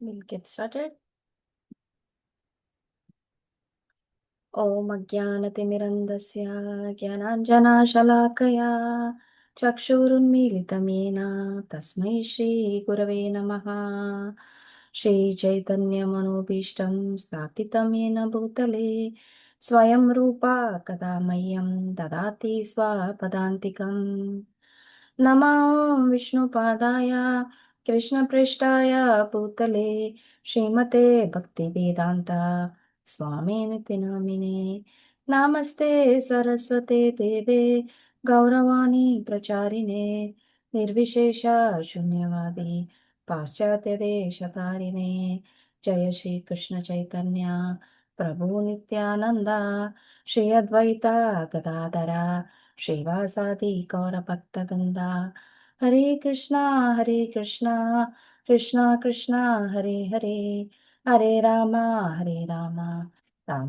We'll get started. ॐ अज्ञानतिमिरन्दस्य ज्ञानाञ्जनाशलाकया चक्षुरुन्मीलितं येन तस्मै श्रीगुरवे नमः। श्रीचैतन्यमनोभीष्टं स्थापितं येन भूतले स्वयं रूपा कदा मह्यं ददाति स्वपदान्तिकम्। नमो विष्णुपादाय कृष्णपृष्ठाय भूतले श्रीमते भक्तिवेदान्त स्वामिनिति नामिने। नमस्ते सरस्वते देवे गौरवाणी प्रचारिणे निर्विशेष शून्यवादी पाश्चात्य देशतारिणे। जय श्री कृष्ण चैतन्य प्रभु नित्यानंद श्री अद्वैता गदाधरा श्रीवासादि गौरभक्तवृंदा। हरे कृष्णा कृष्णा कृष्णा हरे हरे, हरे राम राम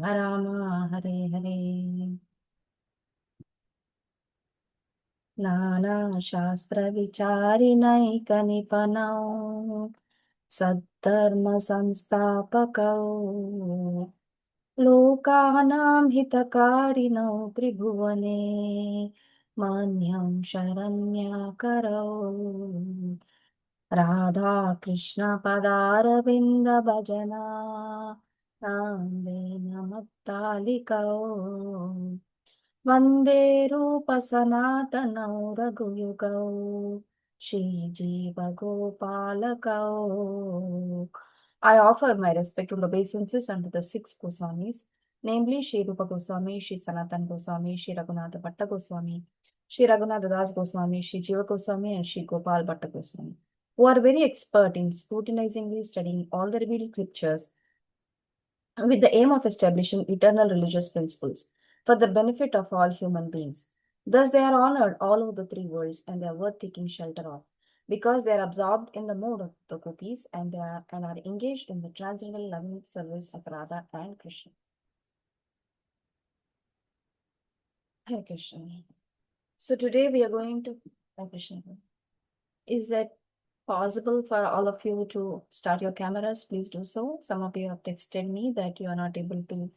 राम हरे हरे। नानाशास्त्रविचारिणैकनिपनौ सद्धर्म संस्थापकौ लोकानां हितकारिणौ त्रिभुवने मह्यं शरण्याकरौ। राधा कृष्ण पदारविन्द भजना नाम्देन मत्तालिकौ वन्दे रूप सनातनौ रघुयुगौ श्रीजीवगोपालकौ। I offer my respectful obeisances unto the six Goswamis, namely Shri Rupa Goswami, Shri Sanatan Goswami, Shri Raghunatha Bhatta Goswami, Shri Raghunatha Das Goswami, Shri Jiva Goswami, and Shri Gopal Bhatta Goswami, who are very expert in scrutinizingly studying all the revealed scriptures with the aim of establishing eternal religious principles for the benefit of all human beings. Thus, they are honored all over the three worlds, and they are worth taking shelter of, because they are absorbed in the mode of the gopis and are engaged in the transcendental loving service of Radha and Krishna. Hare Krishna. So today we are going to Hare Krishna. Is it possible for all of you to start your cameras? Please do so. Some of you have texted me that you are not able to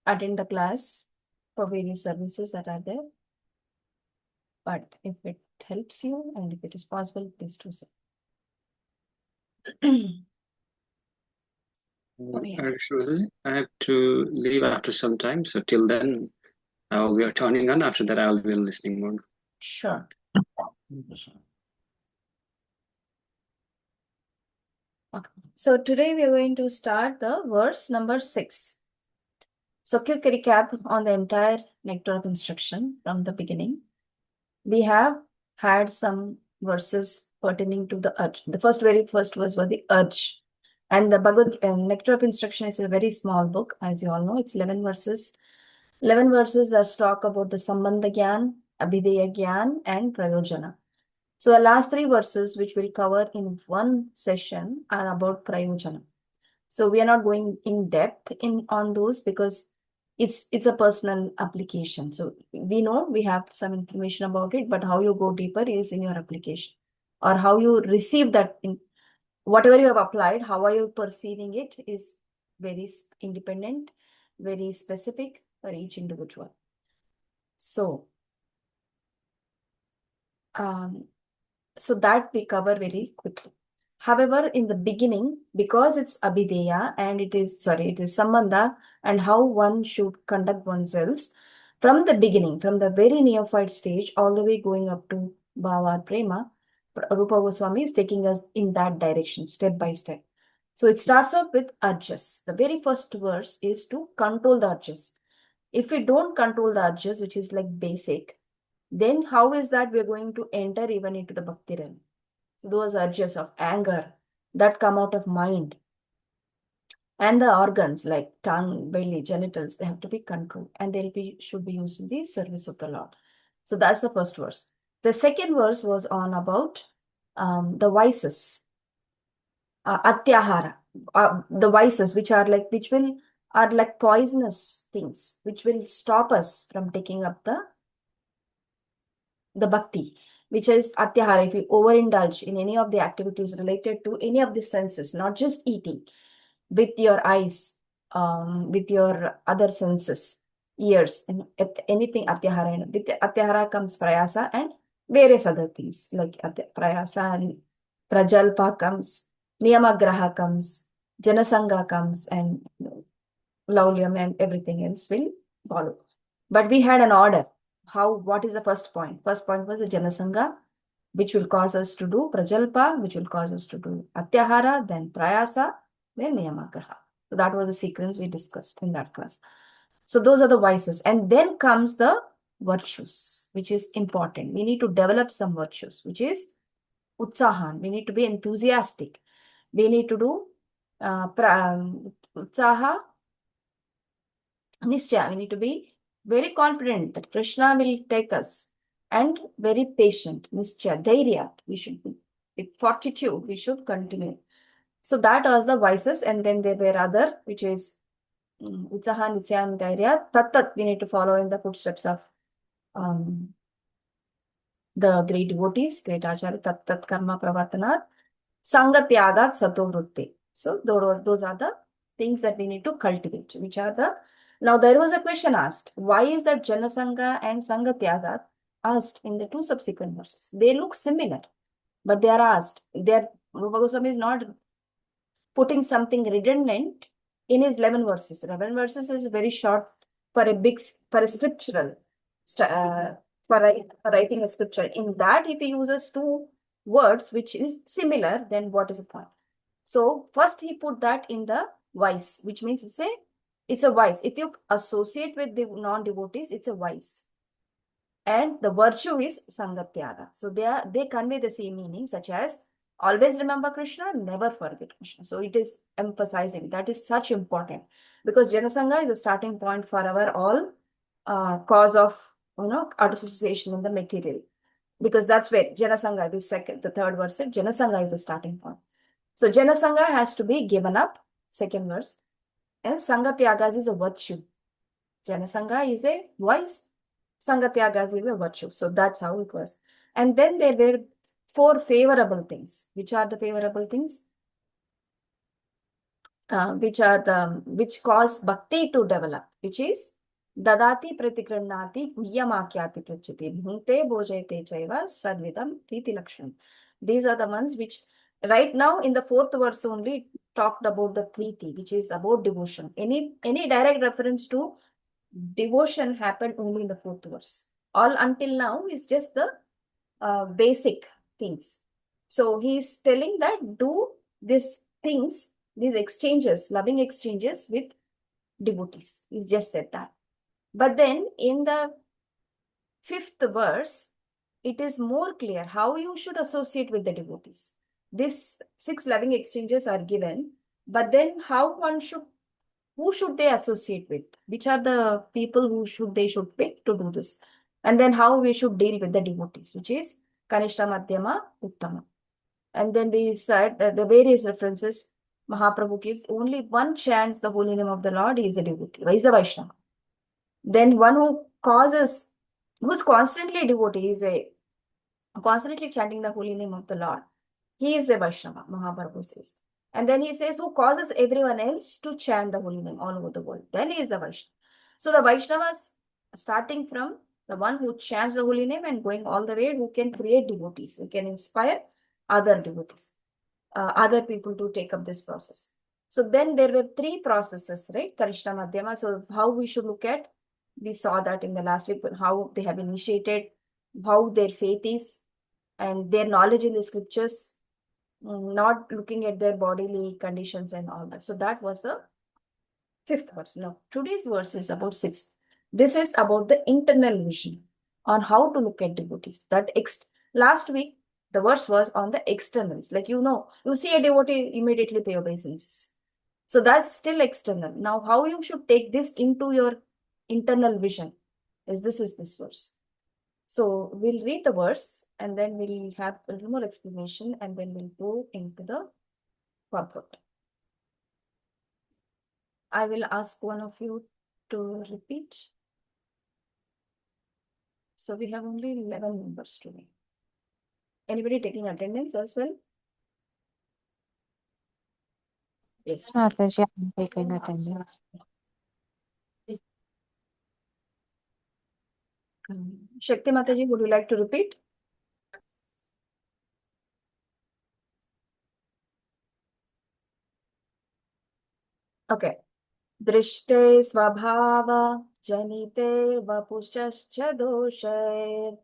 attend the class for various services that are there. But if it helps you and if it is possible, please do so. Yes. I have to leave after some time, so till then I will be turning on. After that, I will be in listening mode. Sure. Okay. So today we are going to start the verse number 6. So quick recap on the entire nectar of instruction from the beginning. We have had some verses pertaining to the urge. The very first verse was the urge. And the Nectar of Instruction is a very small book, as you all know. It's 11 verses. 11 verses that talk about the Sambandha Gyan, Abhideya Gyan, and Prayojana. So the last 3 verses, which we'll cover in one session, are about Prayojana. So we are not going in depth on those because it's a personal application. So we know we have some information about it, but how you go deeper is in your application, or how you receive that whatever you have applied, how are you perceiving it is very independent, very specific for each individual. So, so that we cover very quickly. However, in the beginning, because it's Abhideya and it is Sambandha and how one should conduct oneself from the beginning, from the very neophyte stage, all the way going up to Bhava or Prema, Rupa Goswami is taking us in that direction, step by step. So it starts off with urges. The very first verse is to control the urges. If we don't control the urges, which is like basic, then how is that we're going to enter even into the Bhakti realm? So those urges of anger that come out of mind, and the organs like tongue, belly, genitals, they have to be controlled, and should be used in the service of the Lord. So that's the first verse. The second verse was on about the vices, atyahara, the vices which are like poisonous things, which will stop us from taking up the bhakti. which is atyahara, if you overindulge in any of the activities related to any of the senses, not just eating, with your eyes, with your other senses, ears, and anything atyahara. With atyahara comes prayasa and various other things like prayasa and prajalpa comes, niyamagraha comes, janasanga comes, and laulyam and everything else will follow. But we had an order. What is the first point? First point was the janasanga, which will cause us to do prajalpa, which will cause us to do atyahara, then prayasa, then niyamagraha. So that was the sequence we discussed in that class. So those are the vices. And then comes the virtues, which is important. We need to develop some virtues, which is utsahan. We need to be enthusiastic. We need to do utsaha, nischaya. We need to be very confident that Krishna will take us, and very patient, nischaya, dhairya. We should be with fortitude. We should continue. So that was the vices, and then there were other, which is utsaha, nischaya, and dhairya. Tat we need to follow in the footsteps of um, the great devotees, great acharya. Tat karma pravartanat. Sangatyagat satovrutti. So those are the things that we need to cultivate, which are the. Now there was a question asked, why is that Janasanga and Sangatyagat asked in the two subsequent verses? They look similar, but they are asked. Rupa Goswami is not putting something redundant in his 11 verses. 11 verses is very short for a scriptural, for writing a scripture. In that, if he uses two words which is similar, then what is the point? So first he put that in the vice, which means it's a vice. If you associate with the non-devotees, it's a vice. And the virtue is sangatyaga. So they convey the same meaning, such as always remember Krishna, never forget Krishna. So it is emphasizing that is such important, because Janasanga is a starting point for our all cause of association in the material, because that's where Janasanga, the third verse, Janasanga is the starting point. So Janasanga has to be given up, second verse, and Sangatyagas is a virtue. Janasanga is a vice, Sangatyagas is a virtue. So that's how it was. And then there were four favorable things. Which are the favorable things? Which cause bhakti to develop, which is dadati pratikranati guhyamakyati prachati bhunte bhojayate chaiva sadvidam priti lakshanam. These are the ones which right now in the fourth verse only talked about the priti, which is about devotion. Any direct reference to devotion happened only in the fourth verse. All until now is just the basic things. So he's telling that do these things, these exchanges, loving exchanges with devotees. He's just said that. But then in the fifth verse, it is more clear how you should associate with the devotees. These 6 loving exchanges are given, but then who should they associate with? Which are the people they should pick to do this? And then how we should deal with the devotees, which is Kanishta, Madhyama, Uttama. And then we said that the various references Mahaprabhu gives, only one chants the holy name of the Lord is a devotee, is a Vaishnava. Then one who's constantly devotee, is a constantly chanting the holy name of the Lord. He is a Vaishnava, Mahaprabhu says. And then he says, who causes everyone else to chant the holy name all over the world. Then he is a Vaishnava. So the Vaishnavas, starting from the one who chants the holy name and going all the way, who can create devotees, who can inspire other devotees, other people to take up this process. So then there were 3 processes, right? Karishna Madhyama. So how we should look at, we saw that in the last week, how they have initiated, how their faith is, and their knowledge in the scriptures, not looking at their bodily conditions and all that. So that was the 5th verse. Now, today's verse is about 6th. This is about the internal vision on how to look at devotees. Last week, the verse was on the externals. Like, you see a devotee, immediately pay obeisances. So that's still external. Now, how you should take this into your internal vision is this verse. So we'll read the verse and then we'll have a little more explanation and then we'll go into the purport. I will ask one of you to repeat. So we have only 11 members today. Anybody taking attendance as well? Yes. Mataji, I'm taking attendance. Shakti Mataji, would you like to repeat? Okay. दृष्टे स्वभाव जनिते वपुश्च दोषैर्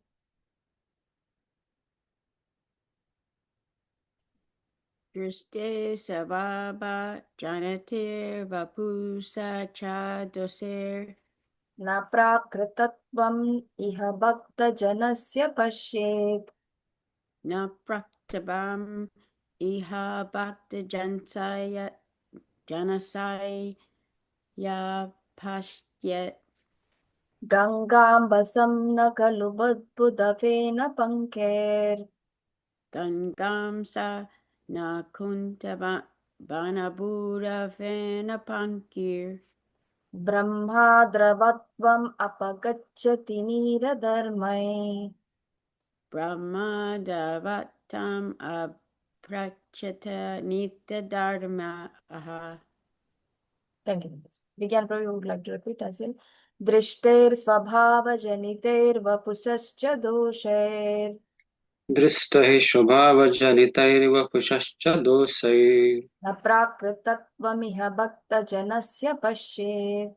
दृष्टे स्वभावा जानतेर्वपुषा च दोषैर् न प्राकृतत्वम् इह भक्तजनस्य पश्येत् न प्रक्तवाम इह जनसाय या पश्येत् गङ्गाम्बसं न खलु बुद्बुदफेन पङ्केर् गंगां सा न कुन्तवा vanabhuravena pankir ब्रह्मा द्रवत्वम् अपगच्छति नीरधर्मै brahmadavatam aprachata nitya dharma aha. Thank you. Vigyan Prabhu, you would like to repeat as well. दृष्टेर् स्वभावजनितेर्वपुषश्च दोषैर् दृष्टैः स्वभावजनितैर्वपुषश्च दोषैः न प्राकृतत्वमिह भक्तजनस्य पश्येत्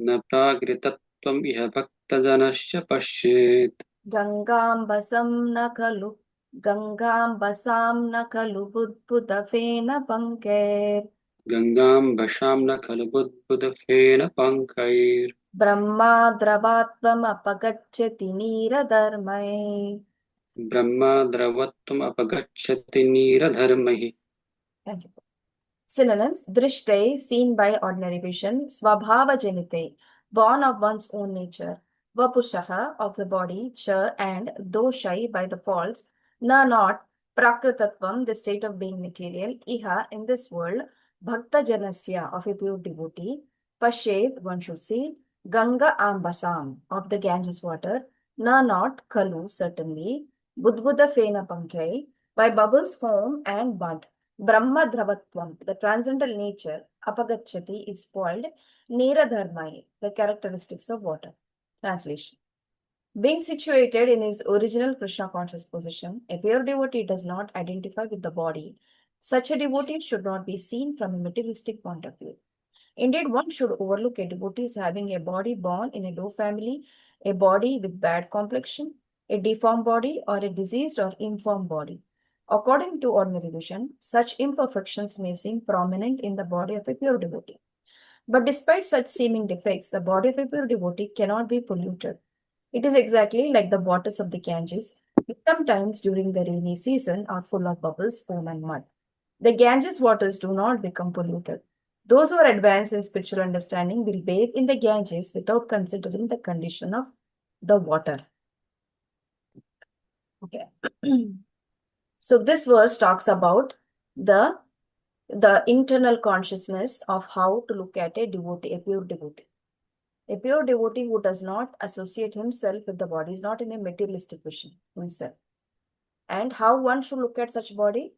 न प्राकृतत्वम् इह भक्तजनस्य पश्येत् गङ्गाम्बसं न खलु गङ्गाम्बसां न खलु बुद्बुदफेन पङ्केर् गङ्गाम्बशां न खलु बुद्बुदफेन पङ्कैर् ब्रह्मा द्रवात्वमपगच्छति नीरधर्मै ब्रह्मा द्रवत्वम् अपगच्छति नीरधर्मैः. Thank you. Synonyms: Drishte, seen by ordinary vision; Swabhava Janite, born of one's own nature; Vapushaha, of the body; Cha and Doshai, by the faults; Na, not; Prakritattvam, the state of being material; Iha, in this world; Bhakta Janasya, of a pure devotee; Pashed, one should see; Ganga Ambasam, of the Ganges water; Na, not; Kalu, certainly; Budbuda Fena Pankai, by bubbles, foam, and bud. Brahma Dhravatvam, the transcendental nature; Apagachati, is spoiled; Neradharmai, the characteristics of water. Translation: being situated in his original Krishna conscious position, a pure devotee does not identify with the body. Such a devotee should not be seen from a materialistic point of view. Indeed, one should overlook a devotee as having a body born in a low family, a body with bad complexion, a deformed body, or a diseased or infirm body. According to ordinary vision, such imperfections may seem prominent in the body of a pure devotee. But despite such seeming defects, the body of a pure devotee cannot be polluted. It is exactly like the waters of the Ganges, which sometimes during the rainy season are full of bubbles, foam, and mud. The Ganges waters do not become polluted. Those who are advanced in spiritual understanding will bathe in the Ganges without considering the condition of the water. Okay. So this verse talks about the internal consciousness of how to look at a devotee, a pure devotee. A pure devotee who does not associate himself with the body is not in a materialistic vision himself. And how one should look at such body,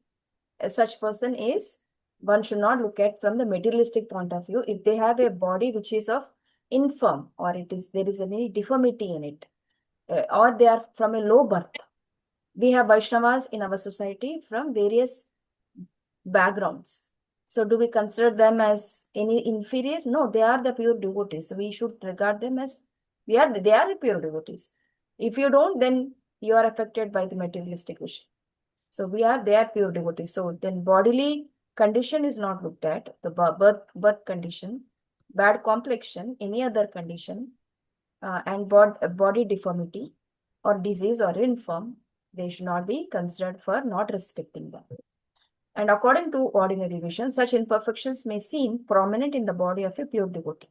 such person is, one should not look at from the materialistic point of view. If they have a body which is of infirm, or there is any deformity in it, or they are from a low birth. We have Vaishnavas in our society from various backgrounds. So do we consider them as any inferior? No, they are the pure devotees. So we should regard them as they are the pure devotees. If you don't, then you are affected by the materialistic vision. So they are pure devotees. So then bodily condition is not looked at, the birth condition, bad complexion, any other condition, and body deformity or disease or infirm, they should not be considered for not respecting them. And according to ordinary vision, such imperfections may seem prominent in the body of a pure devotee.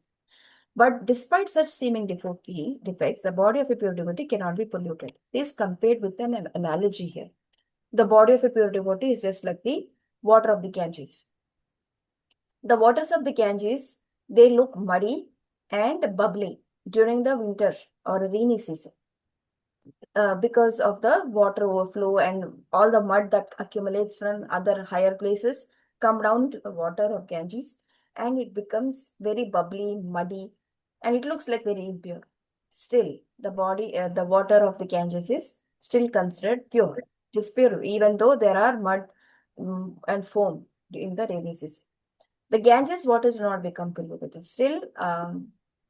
But despite such seeming defects, the body of a pure devotee cannot be polluted. It is compared with an analogy here. The body of a pure devotee is just like the water of the Ganges. The waters of the Ganges, they look muddy and bubbly during the winter or rainy season. because of the water overflow and all the mud that accumulates from other higher places come down to the water of Ganges, and it becomes very bubbly, muddy, and it looks like very impure. Still, the water of the Ganges is still considered pure. It is pure, even though there are mud and foam in the rainy season. The Ganges waters do not become polluted. It's still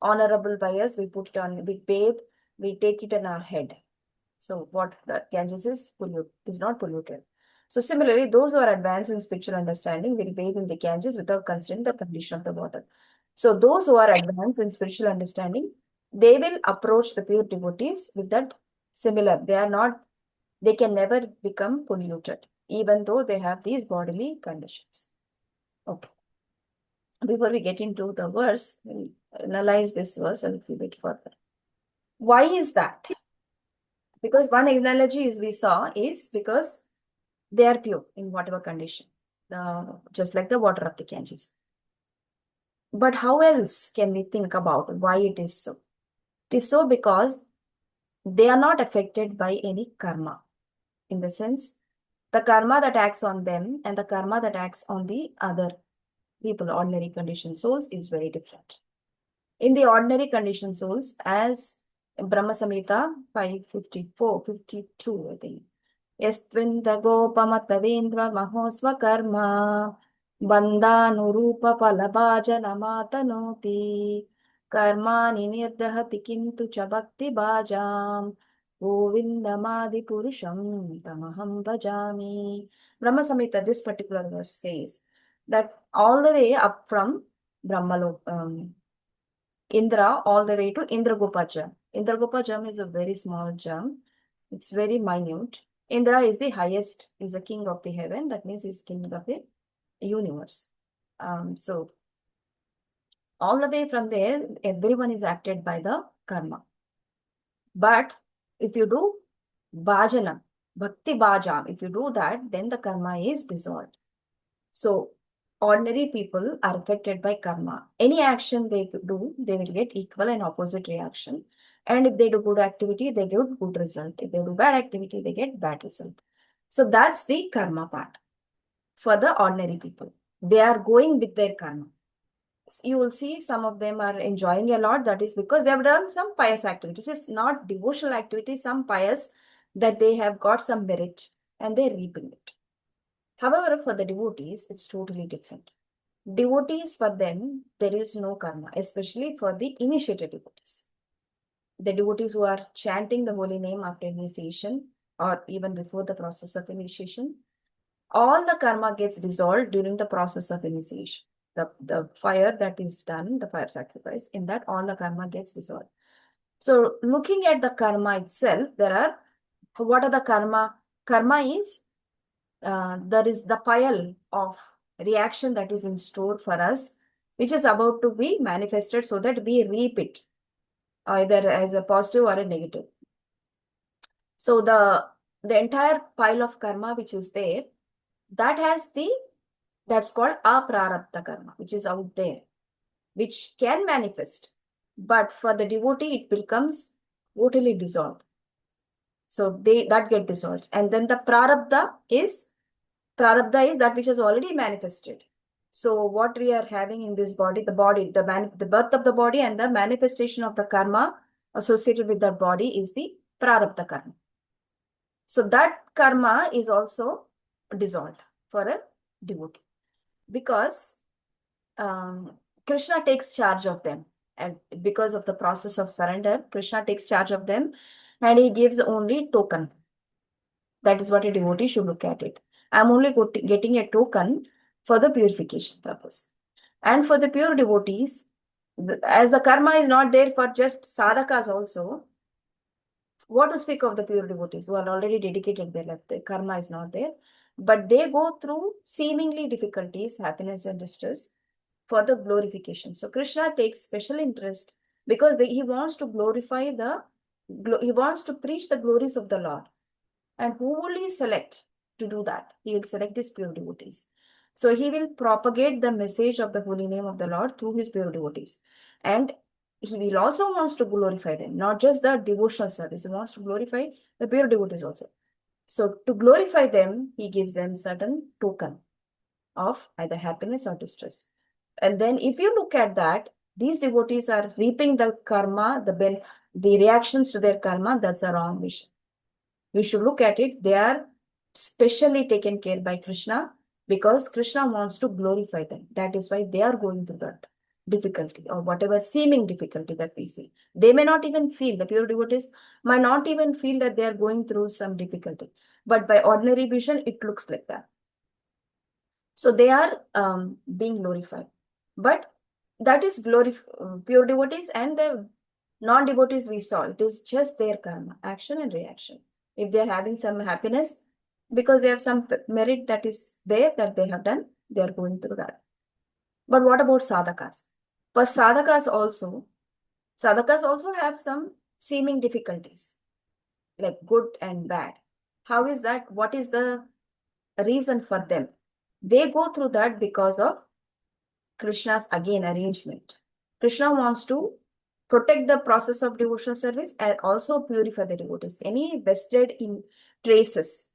honorable by us. We put it on, we bathe, we take it in our head. So what the Ganges is not polluted. So similarly, those who are advanced in spiritual understanding will bathe in the Ganges without considering the condition of the water. So those who are advanced in spiritual understanding, they will approach the pure devotees with that similar. They can never become polluted, even though they have these bodily conditions. Okay. Before we get into the verse, we'll analyze this verse a little bit further. Why is that? Because one analogy is we saw is because they are pure in whatever condition, just like the water of the Ganges. But how else can we think about why it is so? It is so because they are not affected by any karma. In the sense, the karma that acts on them and the karma that acts on the other people, ordinary conditioned souls, is very different. In the ordinary conditioned souls, as Brahma Samhita 554, 52, I think. Yastvindra Gopamattavindra Mahosva Karma Bandhanurupa Palabhajanamatanoti Karmani Nirdahati Kintu cha Bhakti Bhajam Govindamadi Purusham Tamaham Bhajami. Brahma Samhita, this particular verse says that all the way up from Brahmalok, Indra, all the way to Indragopa Jam. Indragopa Jam is a very small jam. It's very minute. Indra is the highest, is the king of the heaven. That means he's king of the universe. So all the way from there, everyone is acted by the karma. But if you do bhajana, bhakti bhajam, if you do that, then the karma is dissolved. So ordinary people are affected by karma. Any action they do, they will get equal and opposite reaction. And if they do good activity, they get good result. If they do bad activity, they get bad result. So that's the karma part for the ordinary people. They are going with their karma. You will see some of them are enjoying a lot. That is because they have done some pious activity, which is not devotional activity, some pious that they have got some merit and they reaping it. However, for the devotees, it's totally different. Devotees, for them, there is no karma, especially for the initiated devotees. The devotees who are chanting the holy name after initiation or even before the process of initiation, all the karma gets dissolved during the process of initiation. The fire that is done, the fire sacrifice, in that all the karma gets dissolved. So looking at the karma itself, what are the karma? Karma is there is the pile of reaction that is in store for us, which is about to be manifested so that we reap it, either as a positive or a negative. So the entire pile of karma which is there, that's called aprarabdha karma, which is out there, which can manifest. But for the devotee, it becomes totally dissolved. So that get dissolved. And then the prarabdha is that which has already manifested. So what we are having in this body, the birth of the body and the manifestation of the karma associated with the body is the prarabdha karma. So that karma is also dissolved for a devotee because Krishna takes charge of them. And because of the process of surrender, Krishna takes charge of them and he gives only token. That is what a devotee should look at it. I'm only getting a token for the purification purpose. And for the pure devotees, as the karma is not there for just sadhakas also, what to speak of the pure devotees who are already dedicated their life, the karma is not there, but they go through seemingly difficulties, happiness and distress for the glorification. So Krishna takes special interest because he wants to he wants to preach the glories of the Lord. And who will he select to do that? He will select his pure devotees. So he will propagate the message of the holy name of the Lord through his pure devotees. And he will also wants to glorify them, not just the devotional service. He wants to glorify the pure devotees also. So to glorify them, he gives them certain token of either happiness or distress. And then if you look at that, these devotees are reaping the karma, the reactions to their karma. That's a wrong vision. We should look at it. They are specially taken care by Krishna because Krishna wants to glorify them. That is why they are going through that difficulty or whatever seeming difficulty that we see. They may not even feel, the pure devotees might not even feel that they are going through some difficulty. But by ordinary vision, it looks like that. So they are being glorified. But that is pure devotees and the non-devotees we saw. It is just their karma, action and reaction. If they are having some happiness, because they have some merit that is there that they have done, they are going through that. But what about sadhakas? For sadhakas also have some seeming difficulties, like good and bad. How is that? What is the reason for them? They go through that because of Krishna's again arrangement. Krishna wants to protect the process of devotional service and also purify the devotees. Any vested in traces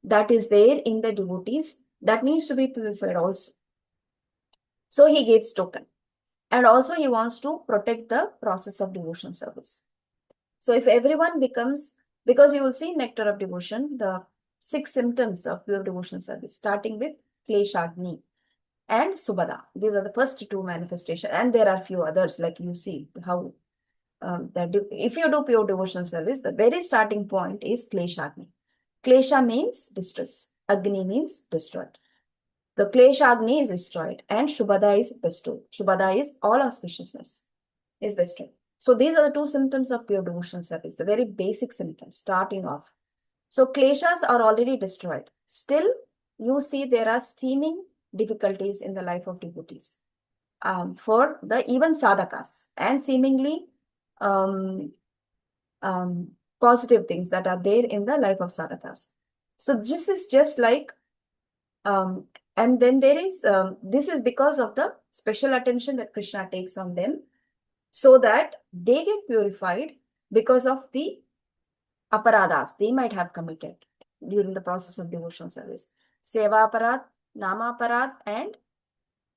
that is there in the devotees, that needs to be purified also. So he gives token. And also he wants to protect the process of devotional service. So if everyone becomes, because you will see Nectar of Devotion, the 6 symptoms of pure devotional service, starting with Kleshagni and Subhada. These are the first 2 manifestations. And there are few others, like you see how if you do pure devotional service, the very starting point is Kleshagni. Klesha means distress. Agni means destroyed. The Kleshagni is destroyed and Shubhada is bestowed. Shubhada is all auspiciousness is bestowed. So these are the 2 symptoms of pure devotional service, the very basic symptoms starting off. So kleshas are already destroyed. Still, you see there are steaming difficulties in the life of devotees for the even sadhakas and seemingly positive things that are there in the life of sadhakas. So this is just like, and then there is, this is because of the special attention that Krishna takes on them so that they get purified because of the aparadas they might have committed during the process of devotional service. Seva aparad, nama aparad, and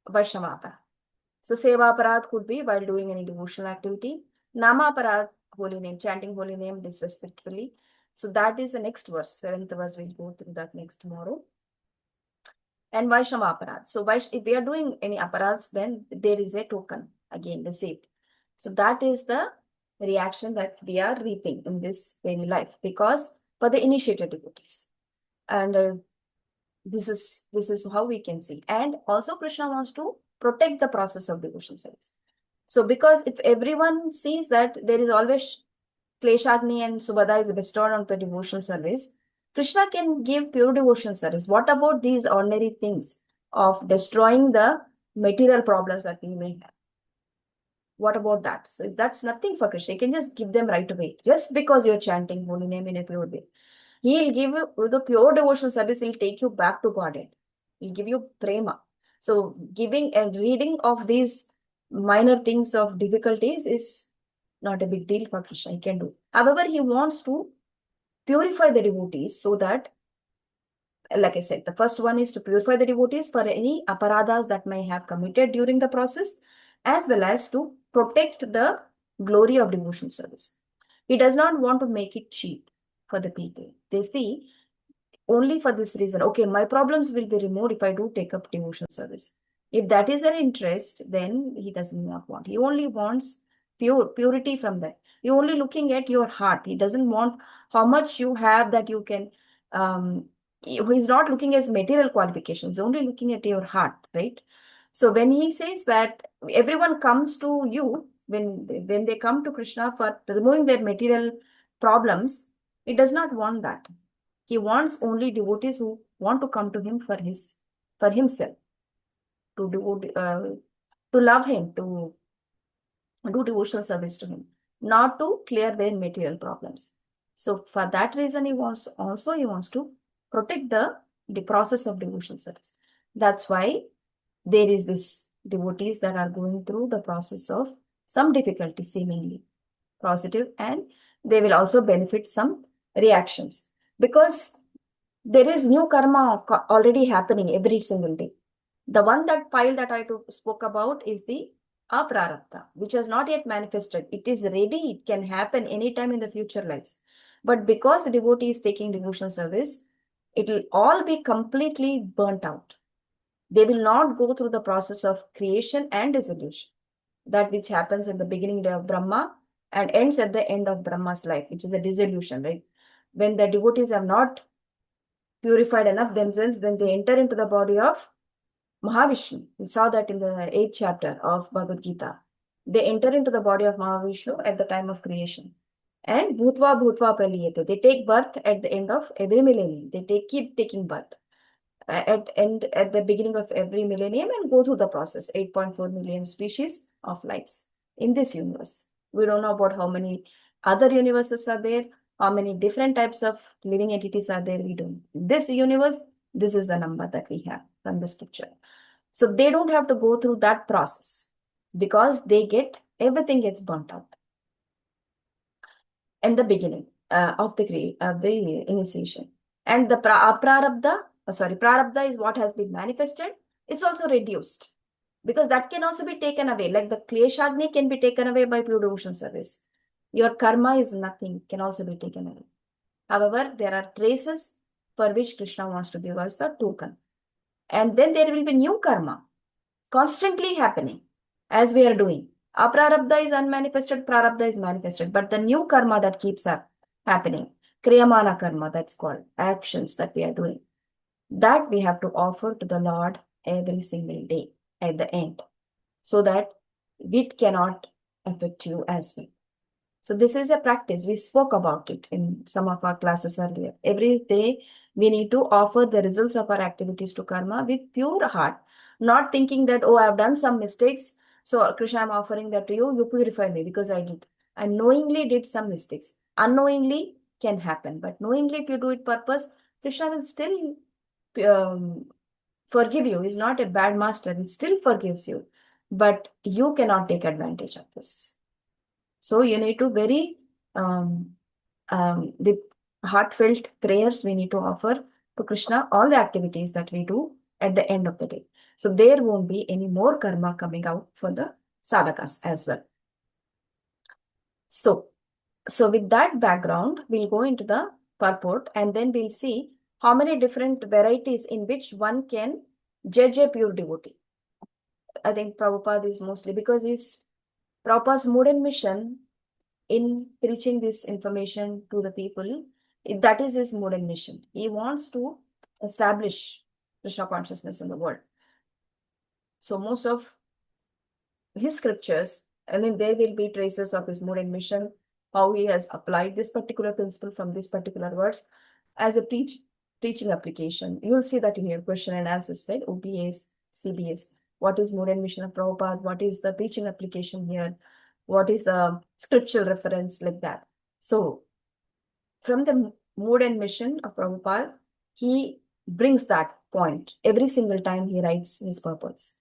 Vaishnava aparad. So seva aparad could be while doing any devotional activity. Nama aparad, holy name, chanting holy name disrespectfully. So that is the next verse, 7th verse. We'll go through that next tomorrow. And Vaishnava aparad. So if we are doing any aparads, then there is a token again received. So that is the reaction that we are reaping in this very life, because for the initiated devotees. And this is how we can see. And also Krishna wants to protect the process of devotional service. So because if everyone sees that there is always Kleshagni and Subhada is bestowed on the devotional service, Krishna can give pure devotional service. What about these ordinary things of destroying the material problems that we may have? What about that? So that's nothing for Krishna. He can just give them right away. Just because you're chanting holy name in a pure way. He'll give you the pure devotional service, he'll take you back to Godhead. He'll give you prema. So giving and reading of these minor things of difficulties is not a big deal for Krishna. He can do. However, he wants to purify the devotees so that, like I said, the first one is to purify the devotees for any aparadas that may have committed during the process, as well as to protect the glory of devotional service. He does not want to make it cheap for the people. They see only for this reason, okay, my problems will be removed if I do take up devotional service. If that is an interest, then he does not want. He only wants purity from that. You're only looking at your heart. He doesn't want how much you have that you can, he's not looking at material qualifications, only looking at your heart, right? So when he says that everyone comes to you, when they come to Krishna for removing their material problems, he does not want that. He wants only devotees who want to come to him for himself, to love him, to do devotional service to him, not to clear their material problems. So for that reason, he wants to protect the process of devotional service. That's why there is this devotees that are going through the process of some difficulty seemingly positive, and they will also benefit some reactions because there is new karma already happening every single day. The one that pile that I spoke about is the aprarabdha, which has not yet manifested. It is ready. It can happen anytime in the future lives. But because the devotee is taking devotional service, it will all be completely burnt out. They will not go through the process of creation and dissolution, that which happens in the beginning of Brahma and ends at the end of Brahma's life, which is a dissolution, right? When the devotees have not purified enough themselves, then they enter into the body of Mahavishnu. We saw that in the 8th chapter of Bhagavad Gita. They enter into the body of Mahavishnu at the time of creation. And Bhutva Bhutva Praliyate. They take birth at the end of every millennium. They keep taking birth at the beginning of every millennium and go through the process. 8.4 million species of lives in this universe. We don't know about how many other universes are there, how many different types of living entities are there. We don't. This universe, this is the number that we have from the scripture. So they don't have to go through that process because everything gets burnt out in the beginning of the initiation. And the prarabdha is what has been manifested. It's also reduced because that can also be taken away. Like the kleshagni can be taken away by pure devotion service. Your karma is nothing, can also be taken away. However, there are traces for which Krishna wants to give us the token. And then there will be new karma constantly happening as we are doing. Aprarabdha is unmanifested, prarabdha is manifested, but the new karma that keeps happening, kriyamana karma, that's called actions that we are doing, that we have to offer to the Lord every single day at the end, so that it cannot affect you as well. So this is a practice. We spoke about it in some of our classes earlier. Every day we need to offer the results of our activities to karma with pure heart, not thinking that, oh, I've done some mistakes, so Krishna, I'm offering that to you, you purify me because I knowingly did some mistakes. Unknowingly can happen, but knowingly, if you do it purpose, Krishna will still forgive you. He's not a bad master. He still forgives you, but you cannot take advantage of this. So you need to with heartfelt prayers, we need to offer to Krishna all the activities that we do at the end of the day. So there won't be any more karma coming out for the sadhakas as well. So with that background, we'll go into the purport and then we'll see how many different varieties in which one can judge a pure devotee. I think Prabhupada is mostly because Prabhupada's mood and mission in preaching this information to the people, that is his mood and mission. He wants to establish Krishna consciousness in the world. So most of his scriptures, there will be traces of his mood and mission, how he has applied this particular principle from this particular words as a preaching application. You will see that in your question and answers, right? OBS, CBS. What is mood and mission of Prabhupada? What is the preaching application here? What is the scriptural reference, like that? So from the mood and mission of Prabhupada, he brings that point every single time he writes his purpose.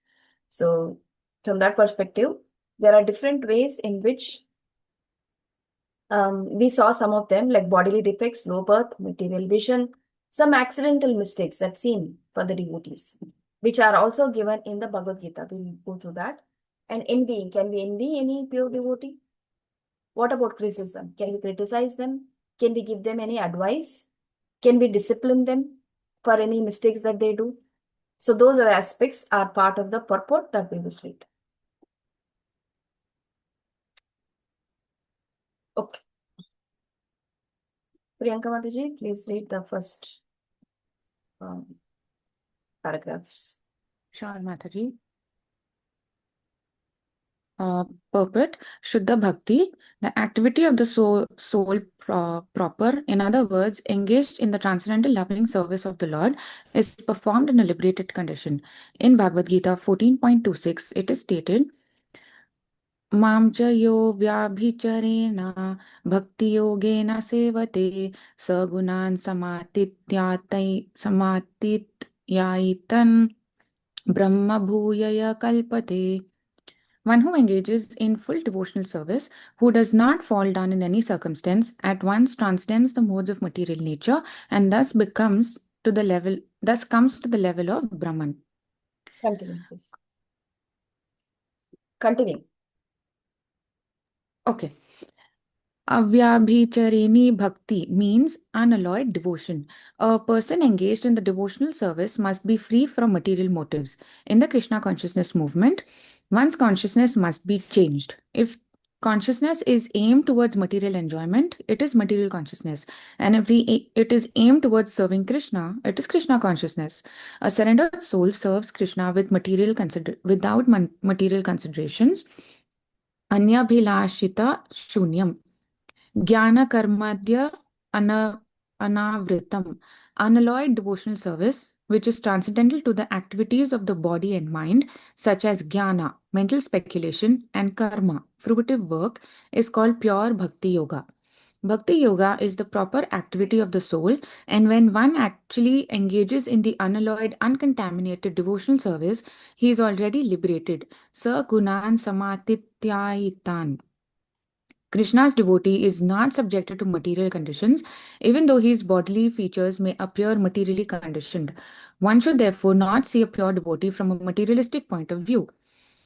So from that perspective, there are different ways in which we saw some of them, like bodily defects, low birth, material vision, some accidental mistakes that seem for the devotees, which are also given in the Bhagavad Gita. We'll go through that. And envying, can we envy any pure devotee? What about criticism? Can we criticize them? Can we give them any advice? Can we discipline them for any mistakes that they do? So those are aspects are part of the purport that we will read. Okay. Priyanka Mataji, please read the first paragraphs. Sure, Mataji. Purport, Shuddha Bhakti, the activity of the soul proper, in other words, engaged in the transcendental loving service of the Lord, is performed in a liberated condition. In Bhagavad Gita 14.26, it is stated, Mam cha yo vyabhichareణ bhakti yogena sevate sagunan samatityayitan brahma bhuyaya kalpate. One who engages in full devotional service, who does not fall down in any circumstance, at once transcends the modes of material nature and thus comes to the level of Brahman. Continue, please. Continue. Okay. Avyabhichareni bhakti means unalloyed devotion. A person engaged in the devotional service must be free from material motives. In the Krishna consciousness movement, one's consciousness must be changed. If consciousness is aimed towards material enjoyment, it is material consciousness. And if it is aimed towards serving Krishna, it is Krishna consciousness. A surrendered soul serves Krishna with without material considerations. Anyabhilashita shunyam. Jnana karmadya anavritam. Unalloyed devotional service, which is transcendental to the activities of the body and mind, such as jnana, mental speculation, and karma, fruitive work, is called pure bhakti yoga. Bhakti yoga is the proper activity of the soul, and when one actually engages in the unalloyed, uncontaminated devotional service, he is already liberated. Sa gunan samatityayitan. Krishna's devotee is not subjected to material conditions, even though his bodily features may appear materially conditioned. One should therefore not see a pure devotee from a materialistic point of view.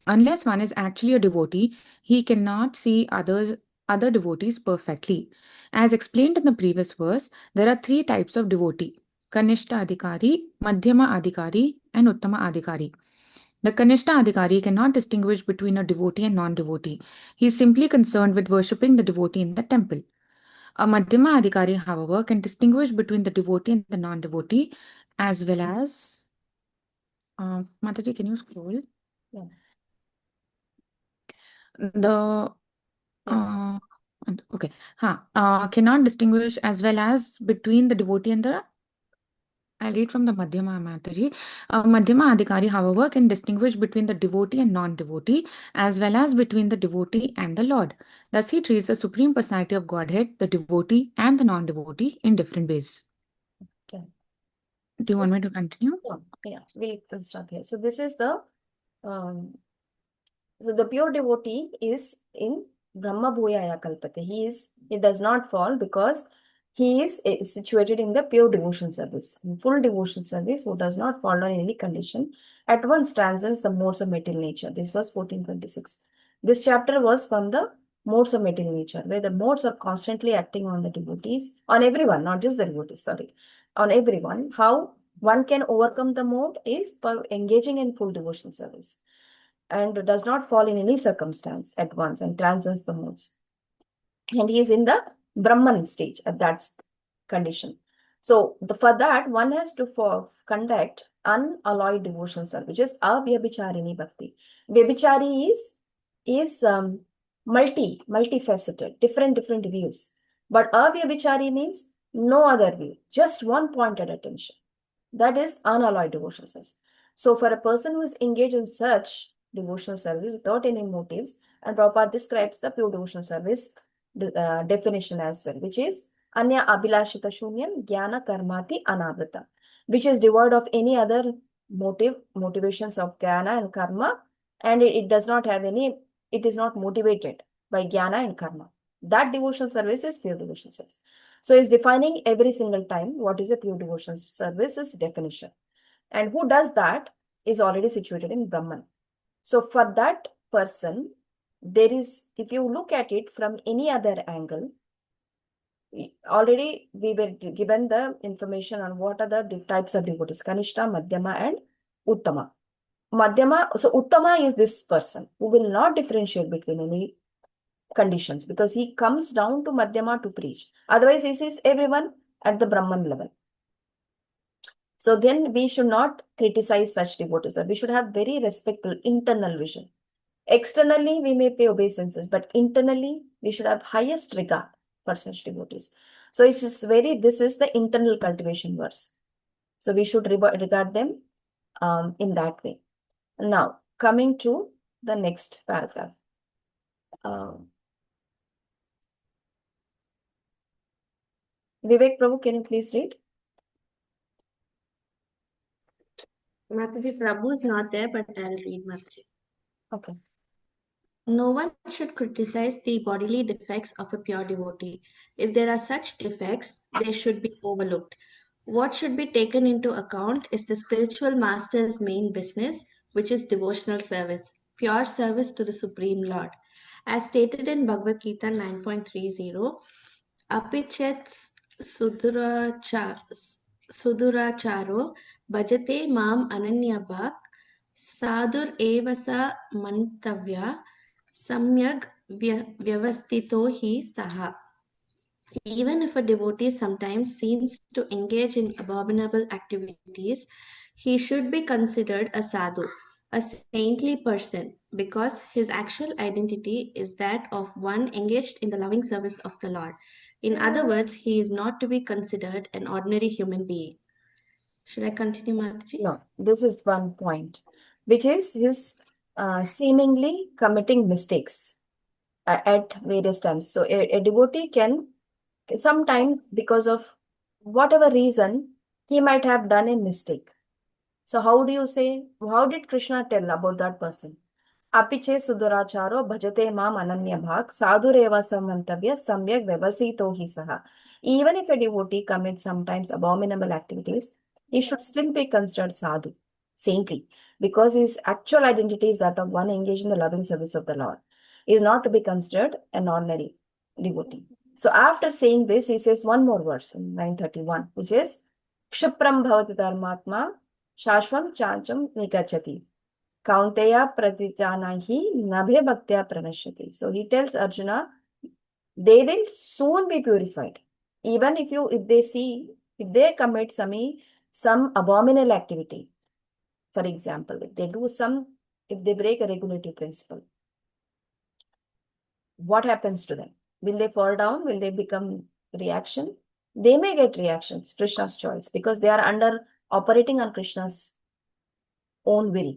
Unless one is actually a devotee, he cannot see other devotees perfectly. As explained in the previous verse, there are three types of devotee: Kanishta Adhikari, Madhyama Adhikari, and Uttama Adhikari. The Kanishta Adhikari cannot distinguish between a devotee and non-devotee. He is simply concerned with worshipping the devotee in the temple. A Madhyama Adhikari, however, can distinguish between the devotee and the non-devotee, as well as... Mataji, can you scroll? Yeah. The... okay. Cannot distinguish as well as between the devotee and the... I'll read from the Madhyama Mataji. Madhyama Adhikari, however, can distinguish between the devotee and non-devotee, as well as between the devotee and the Lord. Thus, he treats the Supreme Personality of Godhead, the devotee, and the non-devotee in different ways. Okay. Do you want me to continue? Yeah, we'll stop here. So this is the so the pure devotee is in Brahma Bhuyaya Kalpate. He does not fall because he is situated in the pure devotion service, in full devotion service, who does not fall down in any condition, at once transcends the modes of material nature. This was 1426. This chapter was from the modes of material nature, where the modes are constantly acting on the devotees, on everyone, not just the devotees, sorry, on everyone. How one can overcome the mode is by engaging in full devotion service, and does not fall in any circumstance at once and transcends the modes. And he is in the Brahman stage at that condition. So for that, one has to conduct unalloyed devotion service, which is avyabhicharini bhakti. Vyabhichari is multifaceted, different views. But avyabhichari means no other view, just one pointed attention. That is unalloyed devotional service. So for a person who is engaged in such devotional service without any motives, and Prabhupada describes the pure devotional service definition as well, which is Anya Abhilashita Shunyam Jnana Karmati Anavrita, which is devoid of any other motivations of jnana and karma, and it does not have any, it is not motivated by jnana and karma. That devotional service is pure devotional service. So is defining every single time what is a pure devotional services definition. And who does that is already situated in Brahman. So for that person, there is, if you look at it from any other angle, already we were given the information on what are the types of devotees: Kanishta, Madhyama, and Uttama. Madhyama, so Uttama is this person who will not differentiate between any conditions, because he comes down to Madhyama to preach. Otherwise, he sees everyone at the Brahman level. So then we should not criticize such devotees. We should have very respectful internal vision. Externally, we may pay obeisances, but internally, we should have highest regard for such devotees. So this is the internal cultivation verse. So we should regard them in that way. Now, coming to the next paragraph. Vivek Prabhu, can you please read? Mataji, Prabhu is not there, but I'll read Mataji. Okay. No one should criticize the bodily defects of a pure devotee. If there are such defects, they should be overlooked. What should be taken into account is the spiritual master's main business, which is devotional service, pure service to the Supreme Lord. As stated in Bhagavad Gita 9.30, Apichet Suduracharo Bhajate Mam Ananyabhak Sadur Evasa Mantavya Samyag Vyavastito Hi Saha. Even if a devotee sometimes seems to engage in abominable activities, he should be considered a sadhu, a saintly person, because his actual identity is that of one engaged in the loving service of the Lord. In other words, he is not to be considered an ordinary human being. Should I continue, Mataji? No, this is one point, which is his seemingly committing mistakes at various times. So a devotee can sometimes, because of whatever reason, he might have done a mistake. So how do you say, how did Krishna tell about that person? Apiche suduracharo bhajate mam ananya bhak sadhureva samantavya samyak vyavasito hi saha. Even if a devotee commits sometimes abominable activities, he should still be considered sadhu, saintly, because his actual identity is that of one engaged in the loving service of the Lord. He is not to be considered an ordinary devotee. So after saying this, he says one more verse in 931, which is Kshipram bhavati dharmatma shashvam chancham nikachati. Kaunteya pratijanahi nabhe bhaktya pranashyati. So he tells Arjuna, they will soon be purified. Even if they commit some abominable activity, for example, if they break a regulative principle, what happens to them? Will they fall down? Will they become reaction? They may get reactions, Krishna's choice, because they are operating on Krishna's own will.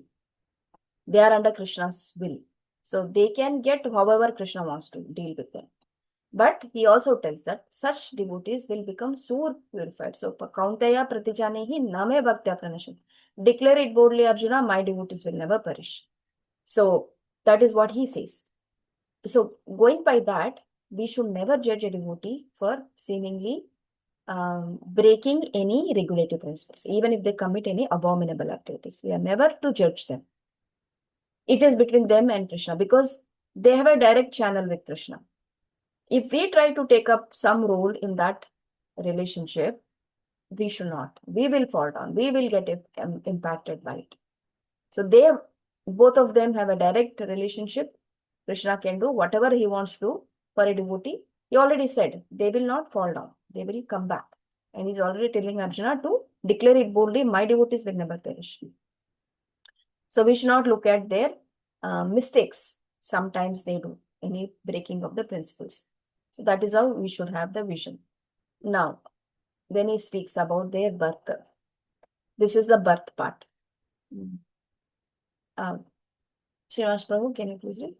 They are under Krishna's will. So they can get however Krishna wants to deal with them. But he also tells that such devotees will become soon purified. So, Kaunteya pratijanehi name bhaktya pranashat. Declare it boldly, Arjuna, my devotees will never perish. So, that is what he says. So, going by that, we should never judge a devotee for seemingly breaking any regulative principles, even if they commit any abominable activities. We are never to judge them. It is between them and Krishna, because they have a direct channel with Krishna. If we try to take up some role in that relationship, we should not. We will fall down. We will get impacted by it. So both of them have a direct relationship. Krishna can do whatever he wants to do for a devotee. He already said they will not fall down. They will come back. And he's already telling Arjuna to declare it boldly, my devotees will never perish. So we should not look at their mistakes. Sometimes they do any breaking of the principles. So that is how we should have the vision. Now, then he speaks about their birth. This is the birth part. Srinivas Prabhu, can you please read?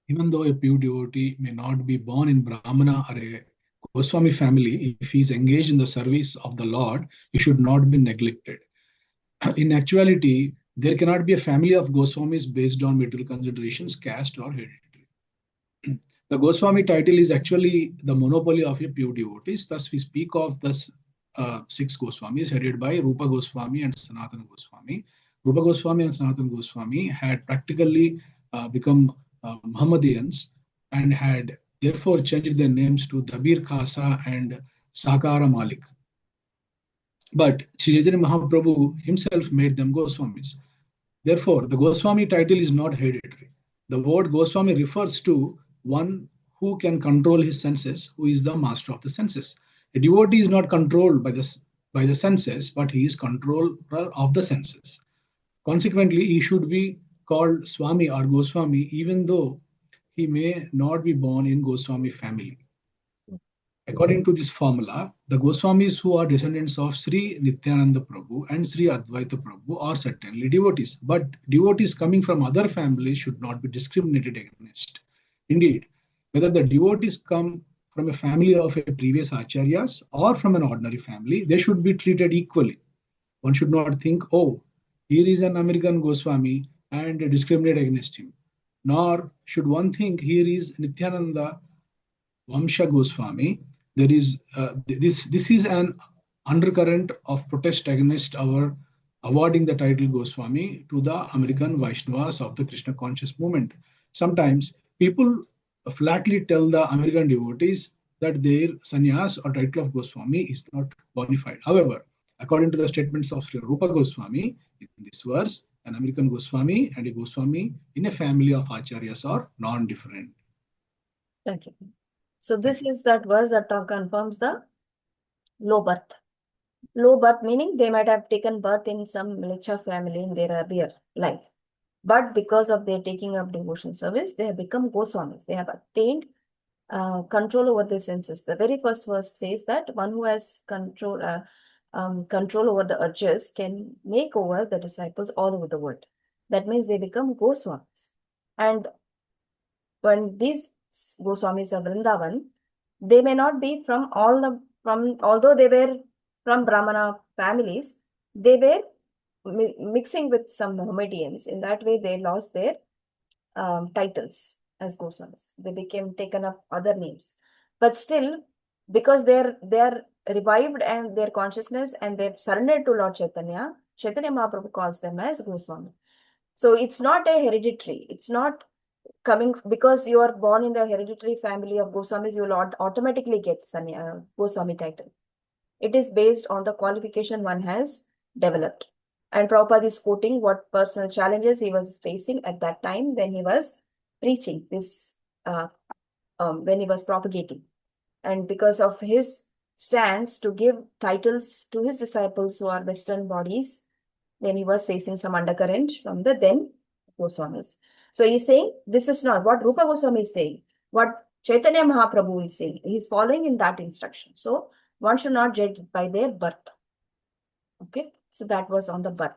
Even though a pure devotee may not be born in Brahmana or a Goswami family, if he is engaged in the service of the Lord, he should not be neglected. In actuality, there cannot be a family of Goswamis based on material considerations, caste, or heredity. The Goswami title is actually the monopoly of a pure devotees. Thus, we speak of the 6 Goswamis headed by Rupa Goswami and Sanatana Goswami. Rupa Goswami and Sanatana Goswami had practically become Muhammadiyans and had therefore changed their names to Dabir Khasa and Sakara Malik. But Sri Chaitanya Mahaprabhu himself made them Goswamis. Therefore, the Goswami title is not hereditary. The word Goswami refers to one who can control his senses, who is the master of the senses. A devotee is not controlled by the senses, but he is controller of the senses. Consequently, he should be called Swami or Goswami, even though he may not be born in Goswami family. According to this formula, the Goswamis who are descendants of Sri Nityananda Prabhu and Sri Advaita Prabhu are certainly devotees, but devotees coming from other families should not be discriminated against. Indeed, whether the devotees come from a family of a previous acharyas or from an ordinary family, they should be treated equally. One should not think, oh, here is an American Goswami and discriminate against him. Nor should one think here is Nityananda Vamsha Goswami. There is this is an undercurrent of protest against our awarding the title Goswami to the American Vaishnavas of the Krishna conscious movement. Sometimes people flatly tell the American devotees that their sannyas or title of Goswami is not bona fide. However, according to the statements of Sri Rupa Goswami in this verse, an American Goswami and a Goswami in a family of acharyas are non-different. Thank you. So this is that verse that confirms the low birth. Low birth meaning they might have taken birth in some Mleccha family in their earlier life. But because of their taking up devotion service, they have become Goswamis. They have attained control over their senses. The very first verse says that one who has control over the urges can make over the disciples all over the world. That means they become Goswamis. And when these Goswamis of Vrindavan, they may not be although they were from Brahmana families, they were mixing with some Mohammedans. In that way, they lost their titles as Goswamis. They became taken up other names. But still, because they are revived and their consciousness and they've surrendered to Lord Chaitanya, Chaitanya Mahaprabhu calls them as Goswami. So it's not a hereditary. It's not coming because you are born in the hereditary family of Goswamis, you will automatically get Goswami title. It is based on the qualification one has developed. And Prabhupada is quoting what personal challenges he was facing at that time when he was preaching this, when he was propagating. And because of his stance to give titles to his disciples who are Western bodies, then he was facing some undercurrent from the then Goswamis. So he's saying, this is not what Rupa Goswami is saying, what Chaitanya Mahaprabhu is saying. He's following in that instruction. So one should not judge by their birth. Okay, so that was on the birth.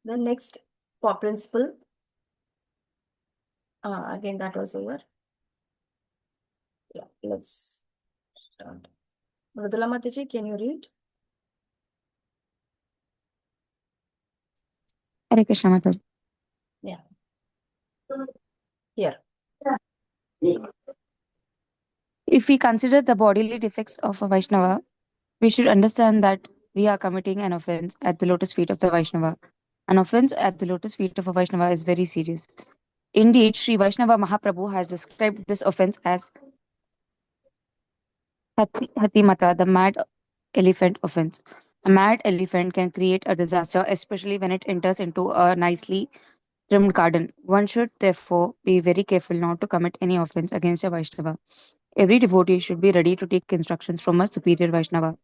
The next principle, again, that was over. Yeah, let's start. Mridula Mataji, can you read? Hare Krishna Mataji. Yeah. Here. If we consider the bodily defects of a Vaishnava, we should understand that we are committing an offense at the lotus feet of the Vaishnava. An offense at the lotus feet of a Vaishnava is very serious. Indeed, Sri Vaishnava Mahaprabhu has described this offense as Hatimata, the mad elephant offense. A mad elephant can create a disaster, especially when it enters into a nicely trimmed garden. One should therefore be very careful not to commit any offense against a Vaishnava. Every devotee should be ready to take instructions from a superior Vaishnava.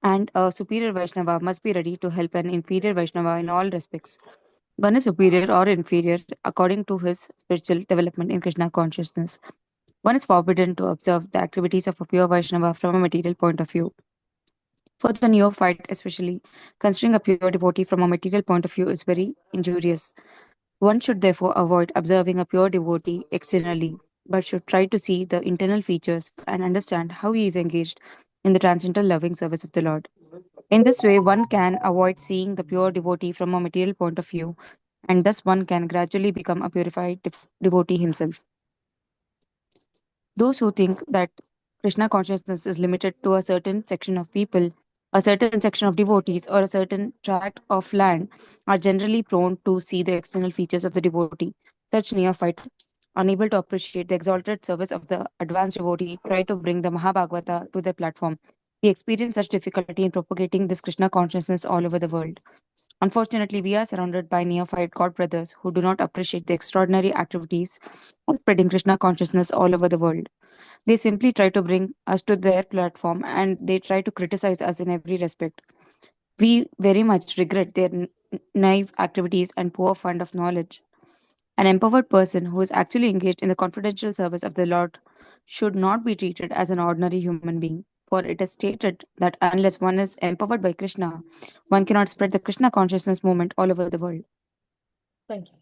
And a superior Vaishnava must be ready to help an inferior Vaishnava in all respects. One is superior or inferior according to his spiritual development in Krishna consciousness. One is forbidden to observe the activities of a pure Vaishnava from a material point of view. For the neophyte, especially, considering a pure devotee from a material point of view is very injurious. One should therefore avoid observing a pure devotee externally, but should try to see the internal features and understand how he is engaged in the transcendental loving service of the Lord. In this way, one can avoid seeing the pure devotee from a material point of view, and thus one can gradually become a purified devotee himself. Those who think that Krishna consciousness is limited to a certain section of people, a certain section of devotees, or a certain tract of land are generally prone to see the external features of the devotee. Such neophytes, unable to appreciate the exalted service of the advanced devotee, try to bring the Mahabhagavata to their platform. We experience such difficulty in propagating this Krishna consciousness all over the world. Unfortunately, we are surrounded by neophyte god brothers who do not appreciate the extraordinary activities of spreading Krishna consciousness all over the world. They simply try to bring us to their platform and they try to criticize us in every respect. We very much regret their naive activities and poor fund of knowledge. An empowered person who is actually engaged in the confidential service of the Lord should not be treated as an ordinary human being. For it is stated that unless one is empowered by Krishna, one cannot spread the Krishna consciousness movement all over the world. Thank you.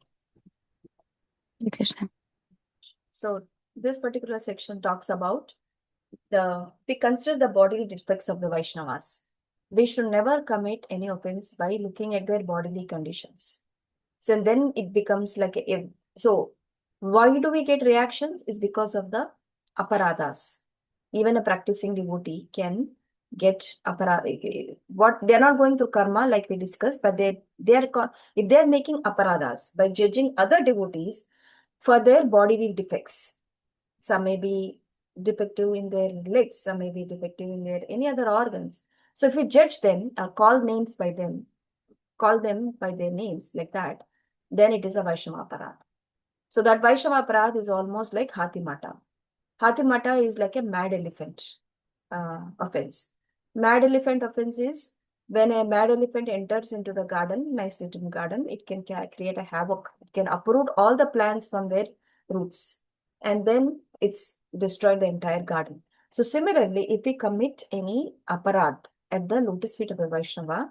Hare Krishna. So this particular section talks about we consider the bodily defects of the Vaishnavas. we should never commit any offense by looking at their bodily conditions. So then it becomes like so why do we get reactions is because of the aparadas. Even a practicing devotee can get aparada. What they're not going through karma like we discussed, but if they're making aparadas by judging other devotees for their bodily defects, some may be defective in their legs, some may be defective in their any other organs. So if we judge them or call them by their names like that, then it is a Vaishnava Aparad. So that Vaishnava Aparad is almost like Hatimata. Hatimata is like a mad elephant offense. Mad elephant offense is when a mad elephant enters into the garden, nice little garden, it can create a havoc. It can uproot all the plants from their roots, and then it's destroyed the entire garden. So similarly, if we commit any aparad at the lotus feet of a Vaishnava,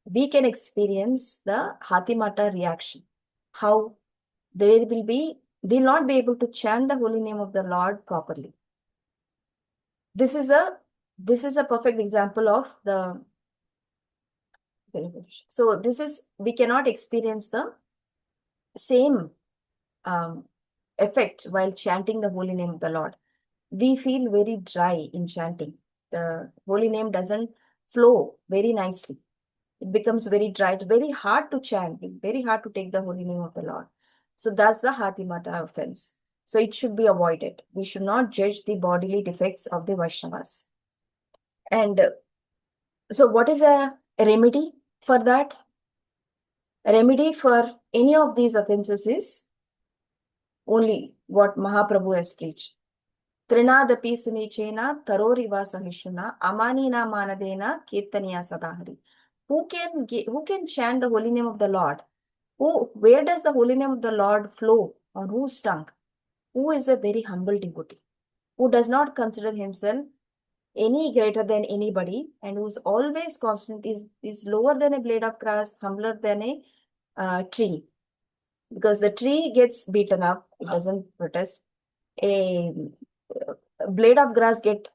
we can experience the Hatimata reaction. How will not be able to chant the holy name of the Lord properly. This is a perfect example of the. So we cannot experience the same effect while chanting the holy name of the Lord. We feel very dry in chanting. The holy name doesn't flow very nicely. It becomes very dry, very hard to chant, very hard to take the holy name of the Lord. So that's the Hatimata offense. So it should be avoided. We should not judge the bodily defects of the Vaishnavas. And so what is a remedy for that? A remedy for any of these offenses is only what Mahaprabhu has preached. Trinadapi sunichena taroriva sahishuna amanina manadena kirtaniya sadahari. Who can chant the holy name of the Lord? Where does the holy name of the Lord flow? On whose tongue? Who is a very humble devotee, who does not consider himself any greater than anybody, and who's always constant, is lower than a blade of grass, humbler than a tree. Because the tree gets beaten up, it doesn't protest. A blade of grass get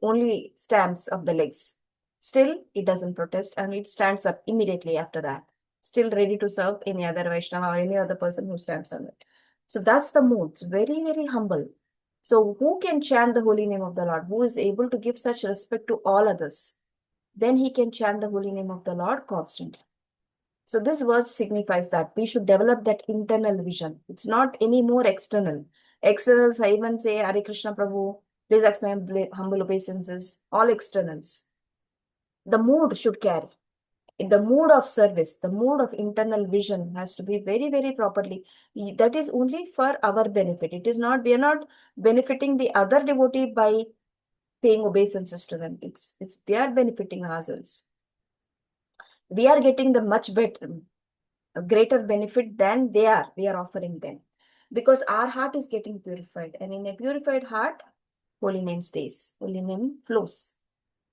only stamps of the legs. Still, it doesn't protest and it stands up immediately after that. Still ready to serve any other Vaishnava or any other person who stands on it. So that's the mood. It's very, very humble. So who can chant the holy name of the Lord? Who is able to give such respect to all others? Then he can chant the holy name of the Lord constantly. So this verse signifies that we should develop that internal vision. It's not any more external. Externals, I even say, Hare Krishna Prabhu, please accept my humble obeisances, all externals. The mood should carry. In the mood of service, the mood of internal vision has to be very, very properly. That is only for our benefit. It is not, we are not benefiting the other devotee by paying obeisances to them. We are benefiting ourselves. We are getting the much better, a greater benefit than we are offering them, because our heart is getting purified, and in a purified heart, holy name stays, holy name flows.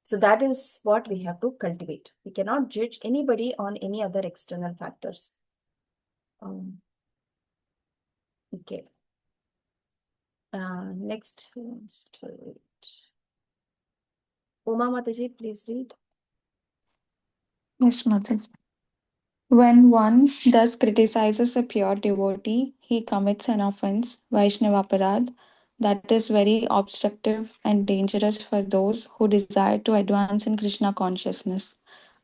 So that is what we have to cultivate. We cannot judge anybody on any other external factors. Okay. Next. Uma Mataji, please read. Yes, Mataji. When one thus criticizes a pure devotee, he commits an offense, Vaishnavaparad, that is very obstructive and dangerous for those who desire to advance in Krishna consciousness.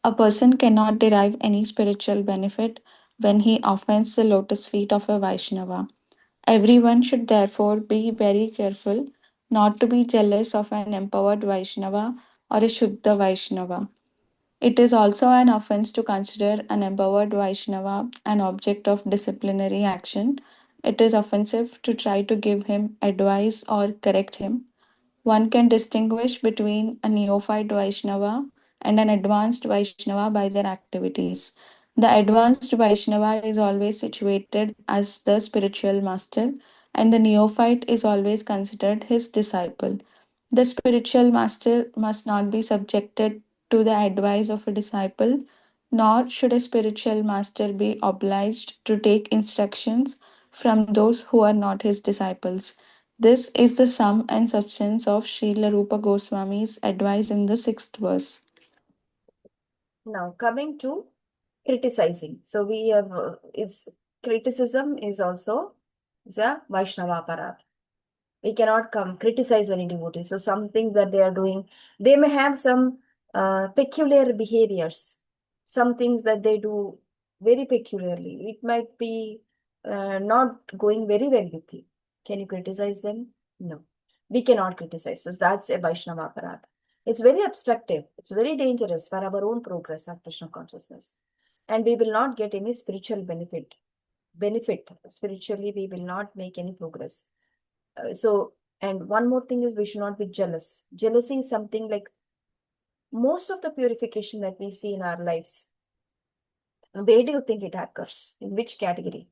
A person cannot derive any spiritual benefit when he offends the lotus feet of a Vaishnava. Everyone should therefore be very careful not to be jealous of an empowered Vaishnava or a Shuddha Vaishnava. It is also an offense to consider an empowered Vaishnava an object of disciplinary action. It is offensive to try to give him advice or correct him. One can distinguish between a neophyte Vaishnava and an advanced Vaishnava by their activities. The advanced Vaishnava is always situated as the spiritual master, and the neophyte is always considered his disciple. The spiritual master must not be subjected to the advice of a disciple, nor should a spiritual master be obliged to take instructions from those who are not his disciples. This is the sum and substance of Srila Rupa Goswami's advice in the sixth verse. Now coming to criticizing. So we have it's criticism is also the Vaishnava Aparat. We cannot come criticize any devotee. So some things that they are doing, they may have some peculiar behaviors, some things that they do very peculiarly. It might be not going very well with you. Can you criticize them? No, we cannot criticize. So that's a Vaishnava Aparat. It's very obstructive. It's very dangerous for our own progress of Krishna consciousness. And we will not get any spiritual benefit. Spiritually, we will not make any progress. And one more thing is we should not be jealous. Jealousy is something like most of the purification that we see in our lives. Where do you think it occurs? In which category?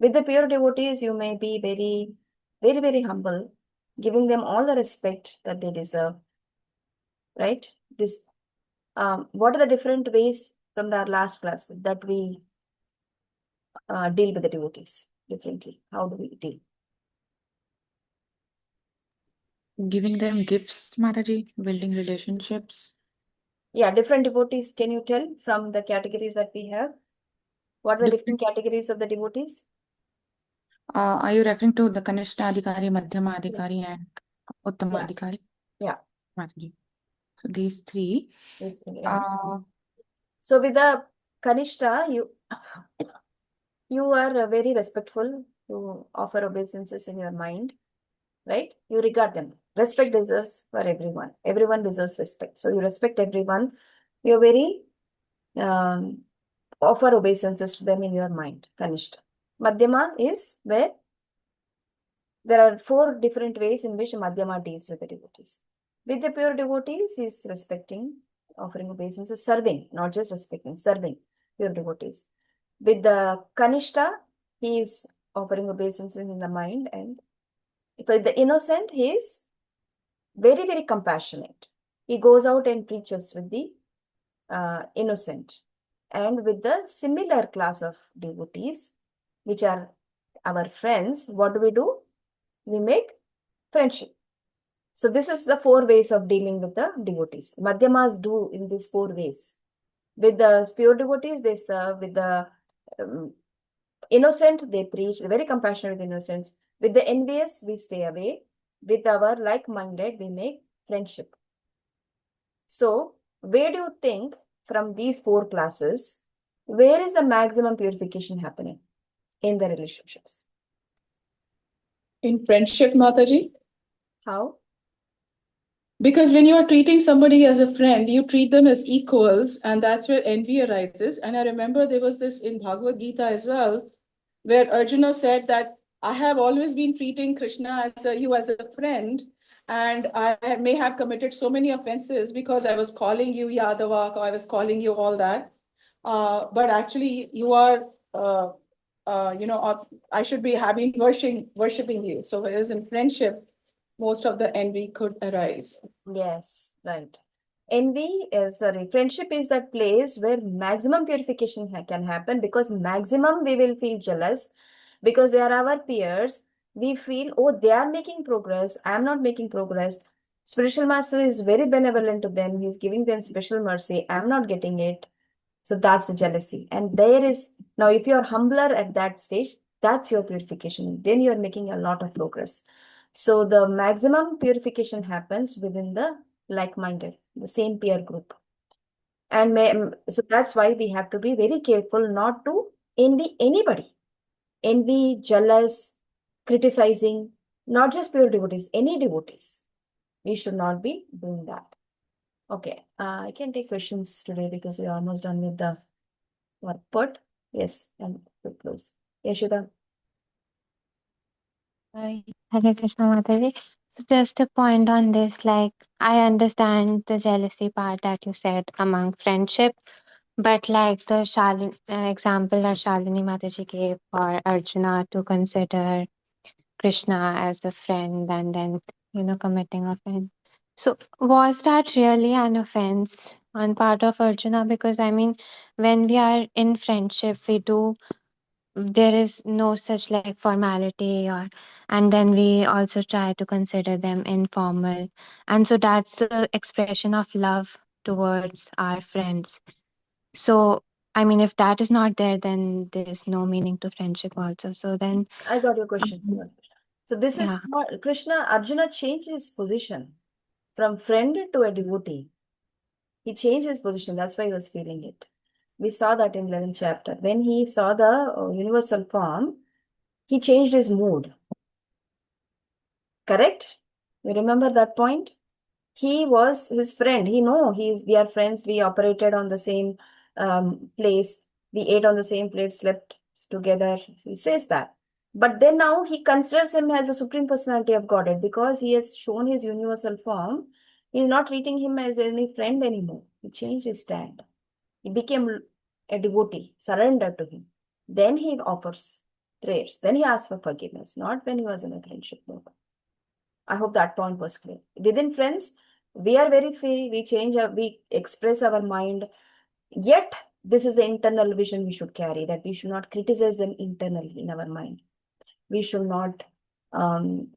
With the pure devotees, you may be very, very, very humble, giving them all the respect that they deserve. Right? What are the different ways from our last class that we deal with the devotees differently? How do we deal? Giving them gifts, Mataji, building relationships. Yeah, different devotees. Can you tell from the categories that we have? What are the different categories of the devotees? Are you referring to the Kanishta Adhikari, Madhyama Adhikari, and Uttama Yeah. Adhikari? Yeah. Mataji. So these three. Yeah. So with the Kanishta, you are very respectful. You offer obeisances in your mind, right? You regard them. Respect deserves for everyone. Everyone deserves respect. So you respect everyone. You're very offer obeisances to them in your mind. Kanishta. Madhyama is where there are 4 different ways in which Madhyama deals with the devotees. With the pure devotees, is respecting, offering obeisances, serving, not just respecting, serving pure devotees. With the Kanishta, he is offering obeisances in the mind, and for the innocent, he is very, very compassionate. He goes out and preaches with the innocent. And with the similar class of devotees, which are our friends, what do? We make friendship. So this is the 4 ways of dealing with the devotees. Madhyamas do in these 4 ways. With the pure devotees, they serve. With the innocent, they preach. They're very compassionate with innocents. With the envious, we stay away. With our like-minded, we make friendship. So where do you think from these 4 classes, where is the maximum purification happening in the relationships? In friendship, Mataji? How? Because when you are treating somebody as a friend, you treat them as equals, and that's where envy arises. And I remember there was this in Bhagavad Gita as well, where Arjuna said that I have always been treating Krishna as you as a friend, and I may have committed so many offenses because I was calling you Yadava, or I was calling you all that. But actually, you are, I should be having worshiping you. So whereas in friendship, most of the envy could arise. Yes, right. Friendship is that place where maximum purification can happen, because maximum we will feel jealous because they are our peers. We feel, oh, they are making progress. I am not making progress. Spiritual master is very benevolent to them. He's giving them special mercy. I'm not getting it. So that's the jealousy. And there is, now if you're humbler at that stage, that's your purification. Then you're making a lot of progress. So the maximum purification happens within the like-minded, the same peer group. And so that's why we have to be very careful not to envy anybody. Envy, jealous, criticizing, not just pure devotees, any devotees. We should not be doing that. Okay, I can take questions today because we're almost done with the workput. Yes, and we'll close. Yashoda. Hare Krishna Mataji. So just a point on this, like I understand the jealousy part that you said among friendship, but like the example that Shalini Mataji gave for Arjuna to consider Krishna as a friend and then committing offense. So was that really an offense on part of Arjuna? Because I mean, when we are in friendship, there is no such like formality, and then we also try to consider them informal, and so that's the expression of love towards our friends. So, I mean, if that is not there, then there's no meaning to friendship also. So then, I got your question. So this is yeah, not Krishna. Arjuna changed his position from friend to a devotee. He changed his position. That's why he was feeling it. We saw that in 11th chapter. When he saw the universal form, he changed his mood. Correct? You remember that point? He was his friend. We are friends. We operated on the same place. We ate on the same plate, slept together. He says that. But then now he considers him as a supreme personality of Godhead because he has shown his universal form. He is not treating him as any friend anymore. He changed his stand. He became a devotee, surrendered to him. Then he offers prayers. Then he asks for forgiveness, not when he was in a friendship mode. I hope that point was clear. Within friends, we are very free. We change, we express our mind. Yet, this is the internal vision we should carry, that we should not criticize them internally in our mind. We should not um,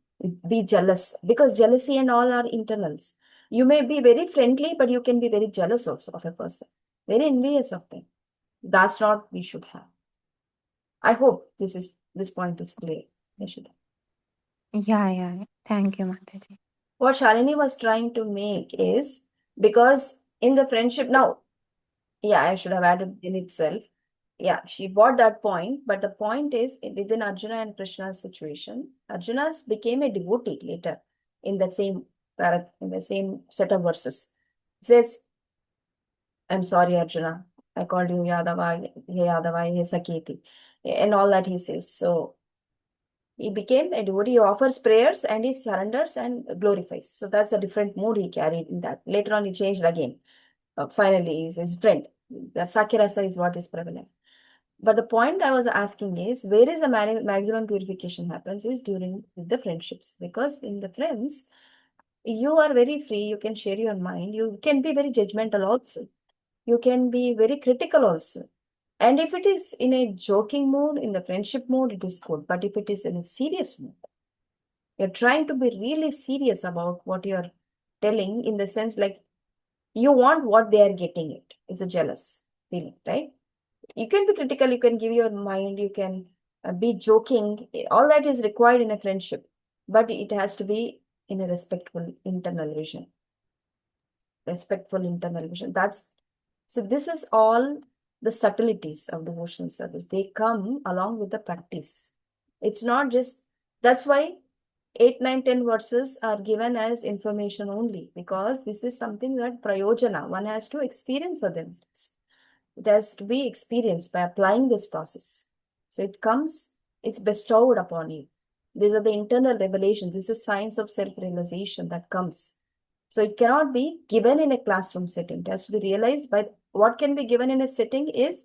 be jealous, because jealousy and all are internals. You may be very friendly, but you can be very jealous also of a person, very envious of them. That's not we should have. I hope this point is clear, Yashoda. yeah. Thank you, Mataji. What Shalini was trying to make is, because in the friendship now, yeah, I should have added in itself. Yeah, she bought that point, but the point is within Arjuna and Krishna's situation, Arjuna's became a devotee later in the same in the same set of verses. It says, I'm sorry, Arjuna. I called you Yadava, he Saketi, and all that he says. So he became a devotee, he offers prayers and he surrenders and glorifies. So that's a different mood he carried in that. Later on, he changed again. Finally, he's his friend. The Sakirasa is what is prevalent. But the point I was asking is, where is the maximum purification happens is during the friendships. Because in the friends, you are very free, you can share your mind, you can be very judgmental also. You can be very critical also. And if it is in a joking mood, in the friendship mode, it is good. But if it is in a serious mood, you're trying to be really serious about what you're telling, in the sense like you want what they are getting it. It's a jealous feeling, right? You can be critical, you can give your mind, you can be joking. All that is required in a friendship, but it has to be in a respectful internal vision. Respectful internal vision. So this is all the subtleties of devotional service. They come along with the practice. It's not just, that's why 8, 9, 10 verses are given as information only, because this is something that prayojana, one has to experience for themselves. It has to be experienced by applying this process. So it comes, it's bestowed upon you. These are the internal revelations. This is science of self-realization that comes. So it cannot be given in a classroom setting. It has to be realized by what can be given in a setting is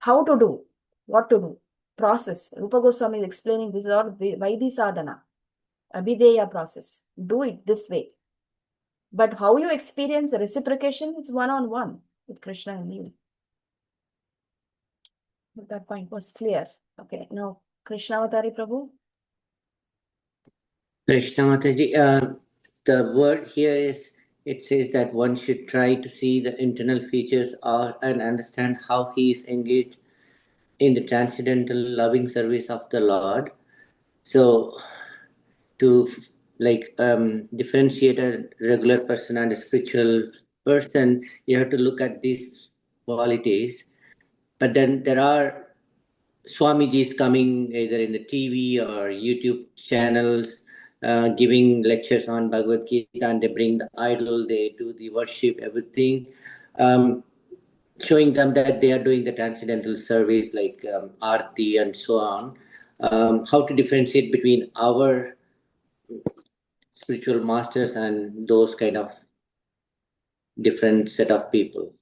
how to do, what to do, process. Rupa Goswami is explaining this is all Vaidhi sadhana, Abhideya process. Do it this way. But how you experience a reciprocation, it's one-on-one with Krishna and you. That point was clear. Okay, now Krishna Avatari Prabhu. Krishna Mataji, the word here is, it says that one should try to see the internal features and understand how he is engaged in the transcendental loving service of the Lord. So, to differentiate a regular person and a spiritual person, you have to look at these qualities. But then there are Swamiji's coming either in the TV or YouTube channels, giving lectures on Bhagavad Gita, and they bring the idol, they do the worship, everything, showing them that they are doing the transcendental service like Aarti and so on. How to differentiate between our spiritual masters and those kind of different set of people?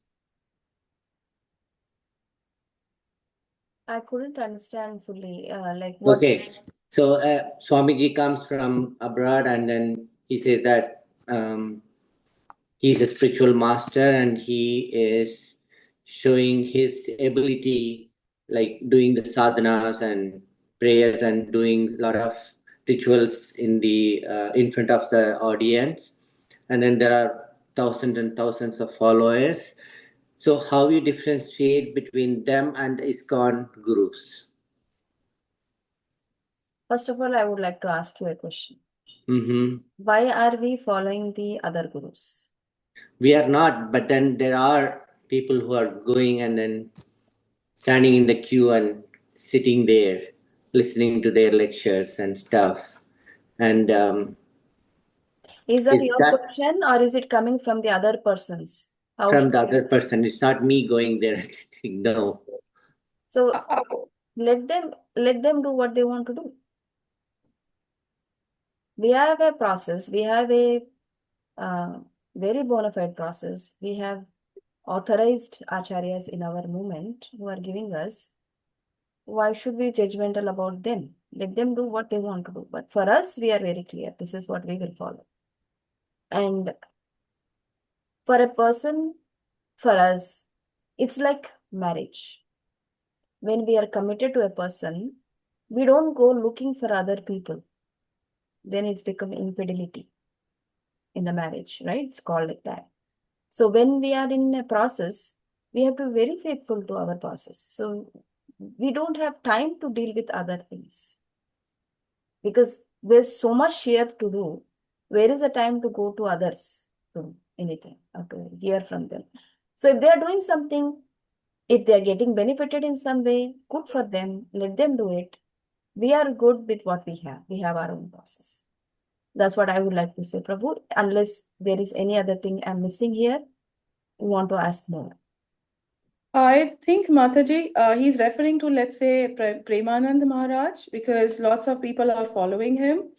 I couldn't understand fully, like what. Okay, so Swamiji comes from abroad, and then he says that he's a spiritual master, and he is showing his ability, like doing the sadhanas and prayers and doing a lot of rituals in front of the audience, and then there are thousands and thousands of followers. So how you differentiate between them and ISKCON gurus? First of all, I would like to ask you a question. Mm-hmm. Why are we following the other gurus? We are not, but then there are people who are going and then standing in the queue and sitting there, listening to their lectures and stuff. And Is that is your that question or is it coming from the other persons? How from should the other person? It's not me going there. No. so let them do what they want to do. We have a process, we have a very bona fide process. We have authorized acharyas in our movement who are giving us. Why should we be judgmental about them? Let them do what they want to do. But for us, we are very clear. This is what we will follow. And for a person, for us, it's like marriage. When we are committed to a person, we don't go looking for other people. Then it's become infidelity in the marriage, right? It's called like that. So when we are in a process, we have to be very faithful to our process. So we don't have time to deal with other things because there's so much here to do. Where is the time to go to others to do anything or to hear from them? So if they are doing something, if they are getting benefited in some way, good for them, let them do it. We are good with what we have. We have our own process. That's what I would like to say, Prabhu. Unless there is any other thing I'm missing here, you want to ask more. I think Mataji, he's referring to, let's say, Premanand Maharaj, because lots of people are following him.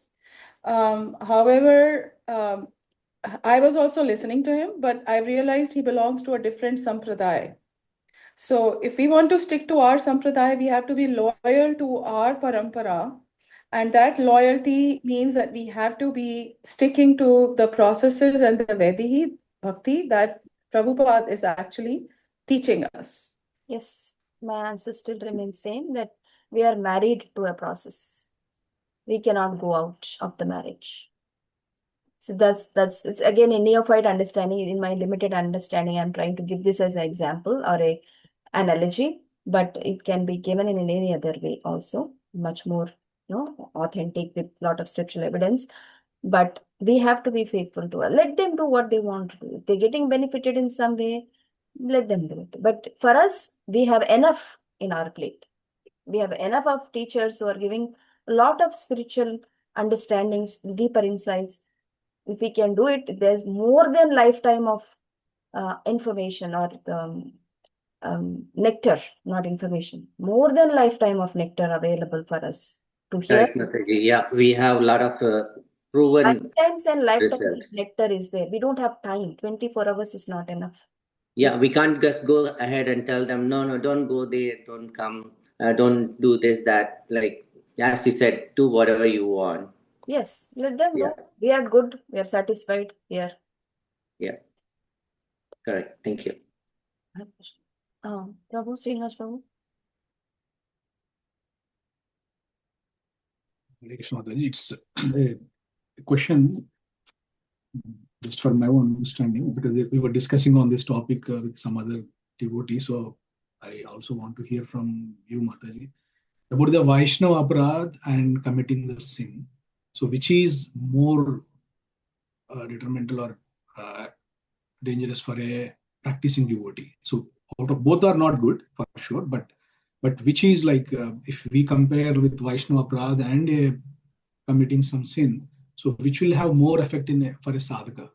However, I was also listening to him, but I realized he belongs to a different sampradaya. So if we want to stick to our sampradaya, we have to be loyal to our parampara. And that loyalty means that we have to be sticking to the processes and the Vedihi bhakti that Prabhupada is actually teaching us. Yes, my answer still remains same that we are married to a process. We cannot go out of the marriage. So that's it's again a neophyte understanding. In my limited understanding, I'm trying to give this as an example or a analogy, but it can be given in any other way also, much more authentic with lot of scriptural evidence. But we have to be faithful to her. Let them do what they want to do. If they're getting benefited in some way, let them do it. But for us, we have enough in our plate. We have enough of teachers who are giving a lot of spiritual understandings, deeper insights. If we can do it, there's more than lifetime of information or nectar, not information. More than lifetime of nectar available for us to hear. Correct, Mataji. Yeah, we have a lot of proven Lifetimes and lifetimes of results. nectar is there. We don't have time. 24 hours is not enough. Yeah, we can't just go ahead and tell them, no, no, don't go there, don't come, don't do this, that. Like, as you said, do whatever you want. Yes, let them Yeah, do. We are good. We are satisfied here. yeah, correct. Thank you. Prabhu, Srinivas Prabhu. Hare Krishna Mataji, it's a question just for my own understanding, because we were discussing on this topic with some other devotees. So I also want to hear from you, Mataji, about the Vaishnava aparad and committing the sin. So which is more detrimental or dangerous for a practicing devotee? So out of both are not good for sure, but which is like if we compare with Vaishnava aparad and committing some sin, so which will have more effect for a sadhaka?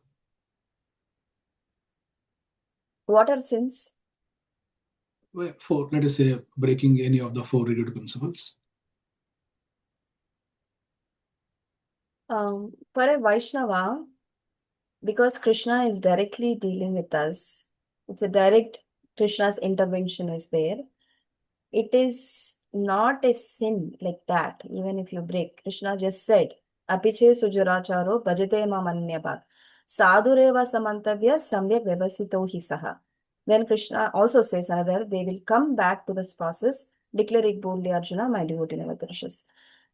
What are sins? For, let us say, breaking any of the four rigid principles. For a Vaishnava, because Krishna is directly dealing with us, it's a direct, Krishna's intervention is there. It is not a sin like that, even if you break. Krishna just said, Apiche sujuracharo bhajate mamanyabhat. Sadhureva samantavya samyak vyavasito hi saha. Then Krishna also says another, they will come back to this process. Declare it boldly, Arjuna, my devotee never perishes.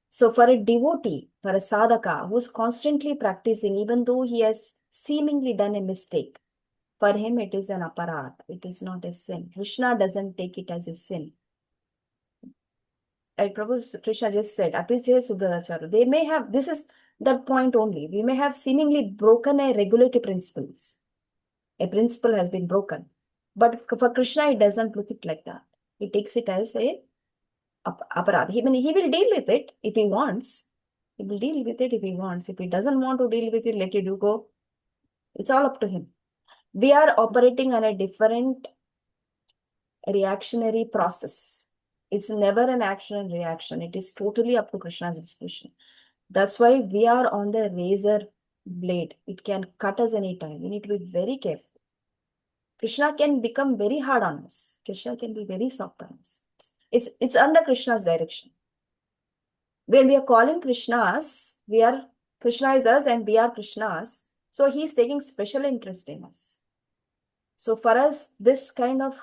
So for a devotee, for a sadhaka who's constantly practicing, even though he has seemingly done a mistake, For him, it is an aparat. It is not a sin. Krishna doesn't take it as a sin. Like Prabhu Krishna just said, Apisya Sudharacharu. They may have, this is that point only. We may have seemingly broken a regulatory principles. A principle has been broken. But for Krishna, he doesn't look it like that. He takes it as a aparad. He will deal with it if he wants. He will deal with it if he wants. If he doesn't want to deal with it, let it go. It's all up to him. We are operating on a different reactionary process. It's never an action and reaction. It is totally up to Krishna's discretion. That's why we are on the razor blade. It can cut us anytime. We need to be very careful. Krishna can become very hard on us. Krishna can be very soft on us. It's under Krishna's direction. When we are calling Krishna's, Krishna is us and we are Krishna's. So he is taking special interest in us. So for us, this kind of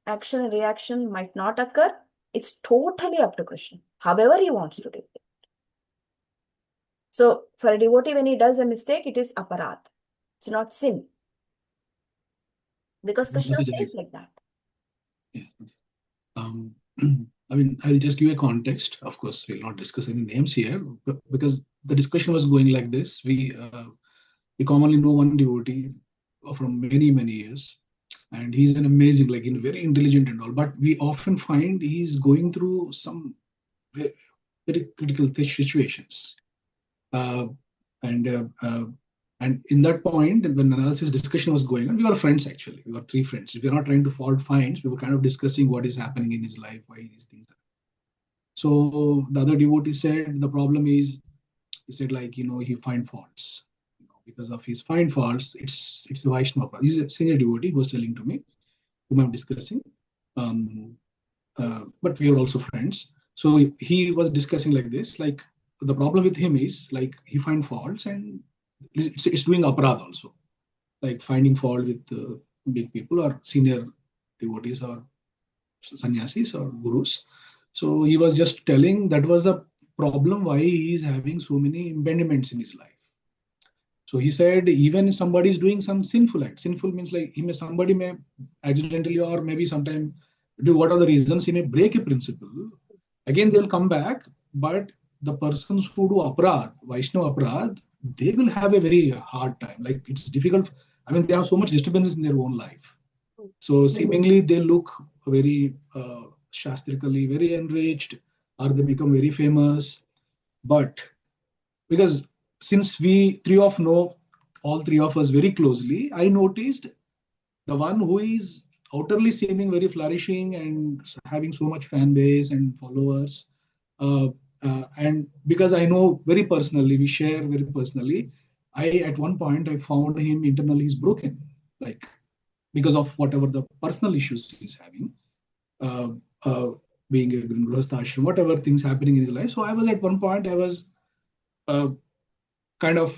action and reaction might not occur. It's totally up to Krishna, however he wants to do it. So for a devotee, when he does a mistake, it is aparat. It's not sin. Because Krishna says like that. Yes. I mean, I'll just give a context. Of course, we'll not discuss any names here, but because the discussion was going like this. We commonly know one devotee from many, many years. And he's an amazing, like very intelligent and all. But we often find he's going through some very, very critical situations. And in that point, when analysis discussion was going on, we were friends actually. We were three friends. We were not trying to fault finds. We were kind of discussing what is happening in his life, why these things are. So the other devotee said the problem is, he said like he find faults. Because of his find faults, it's the Vaishnava. He's a senior devotee who was telling to me, whom I'm discussing. But we are also friends. So he was discussing like this, like the problem with him is like he find faults and it's doing aparad also, like finding fault with big people or senior devotees or sannyasis or gurus. So he was just telling that was the problem why he is having so many impediments in his life. So he said, even if somebody is doing some sinful act, sinful means like somebody may accidentally or maybe sometime do what are the reasons, he may break a principle. Again, they'll come back, but the persons who do aparad, Vaishnava aparad, they will have a very hard time. Like it's difficult. I mean, they have so much disturbances in their own life. So seemingly they look very shastrically, very enriched, or they become very famous. But because since we all three of us very closely, I noticed the one who is outwardly seeming very flourishing and having so much fan base and followers. And because I know very personally, we share very personally, at one point I found him internally is broken, like because of whatever the personal issues he's having, being a Grihastha ashram, whatever things happening in his life. So I was at one point, I was kind of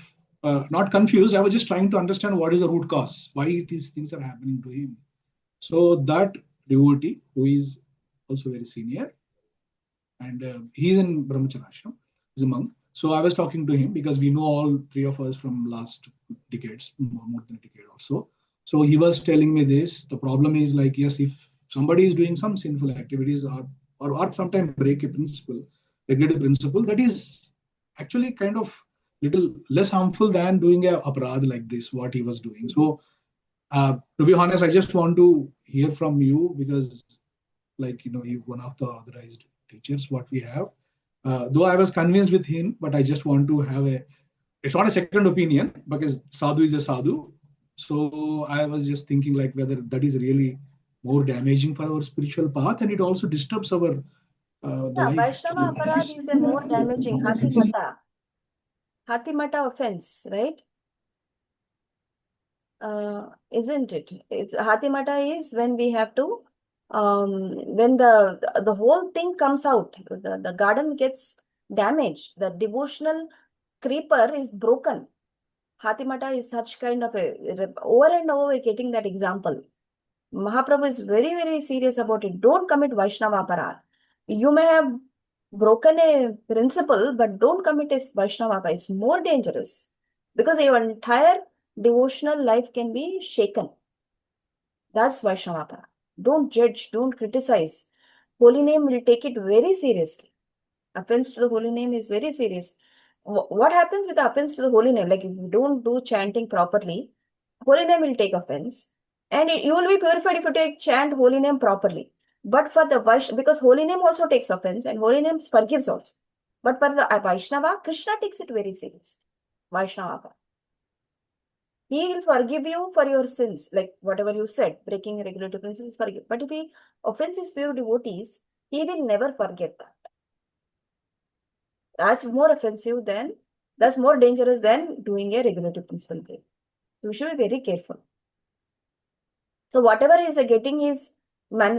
not confused. I was just trying to understand what is the root cause, why these things are happening to him. So that devotee, who is also very senior, and he's in Brahmacharya ashram, he's a monk. So I was talking to him because we know all three of us from last decades, more than a decade or so. So he was telling me this. The problem is like, yes, if somebody is doing some sinful activities or sometimes break a principle, regulative principle, that is actually kind of little less harmful than doing a aparad like this, what he was doing. So to be honest, I just want to hear from you because like, you're one of the authorized teachers, what we have. Though I was convinced with him, but I just want to have it's not a second opinion because sadhu is a sadhu. So I was just thinking like whether that is really more damaging for our spiritual path and it also disturbs our the life. Vaishnava aparad is a more damaging Hatimata offense, right? Isn't it? It's Hatimata is when we have to when the whole thing comes out, the garden gets damaged, the devotional creeper is broken. Hatimata is such kind of over and over getting that example. Mahaprabhu is very, very serious about it. Don't commit Vaishnava aparad. You may have broken a principle, but don't commit a Vaishnava aparad. It's more dangerous because your entire devotional life can be shaken. That's Vaishnava. Don't judge, don't criticize. Holy name will take it very seriously. Offense to the holy name is very serious. What happens with the offense to the holy name? Like if you don't do chanting properly, holy name will take offense. And you will be purified if you take chant holy name properly. But for the Vaishnava, because holy name also takes offense and holy name forgives also. But for the Vaishnava, Krishna takes it very serious. Vaishnava. He will forgive you for your sins, like whatever you said, breaking regulative principles, forgive. But if he offends his pure devotees, he will never forget that. That's more offensive than, that's more dangerous than doing a regulative principle break. You should be very careful. So whatever he is getting is,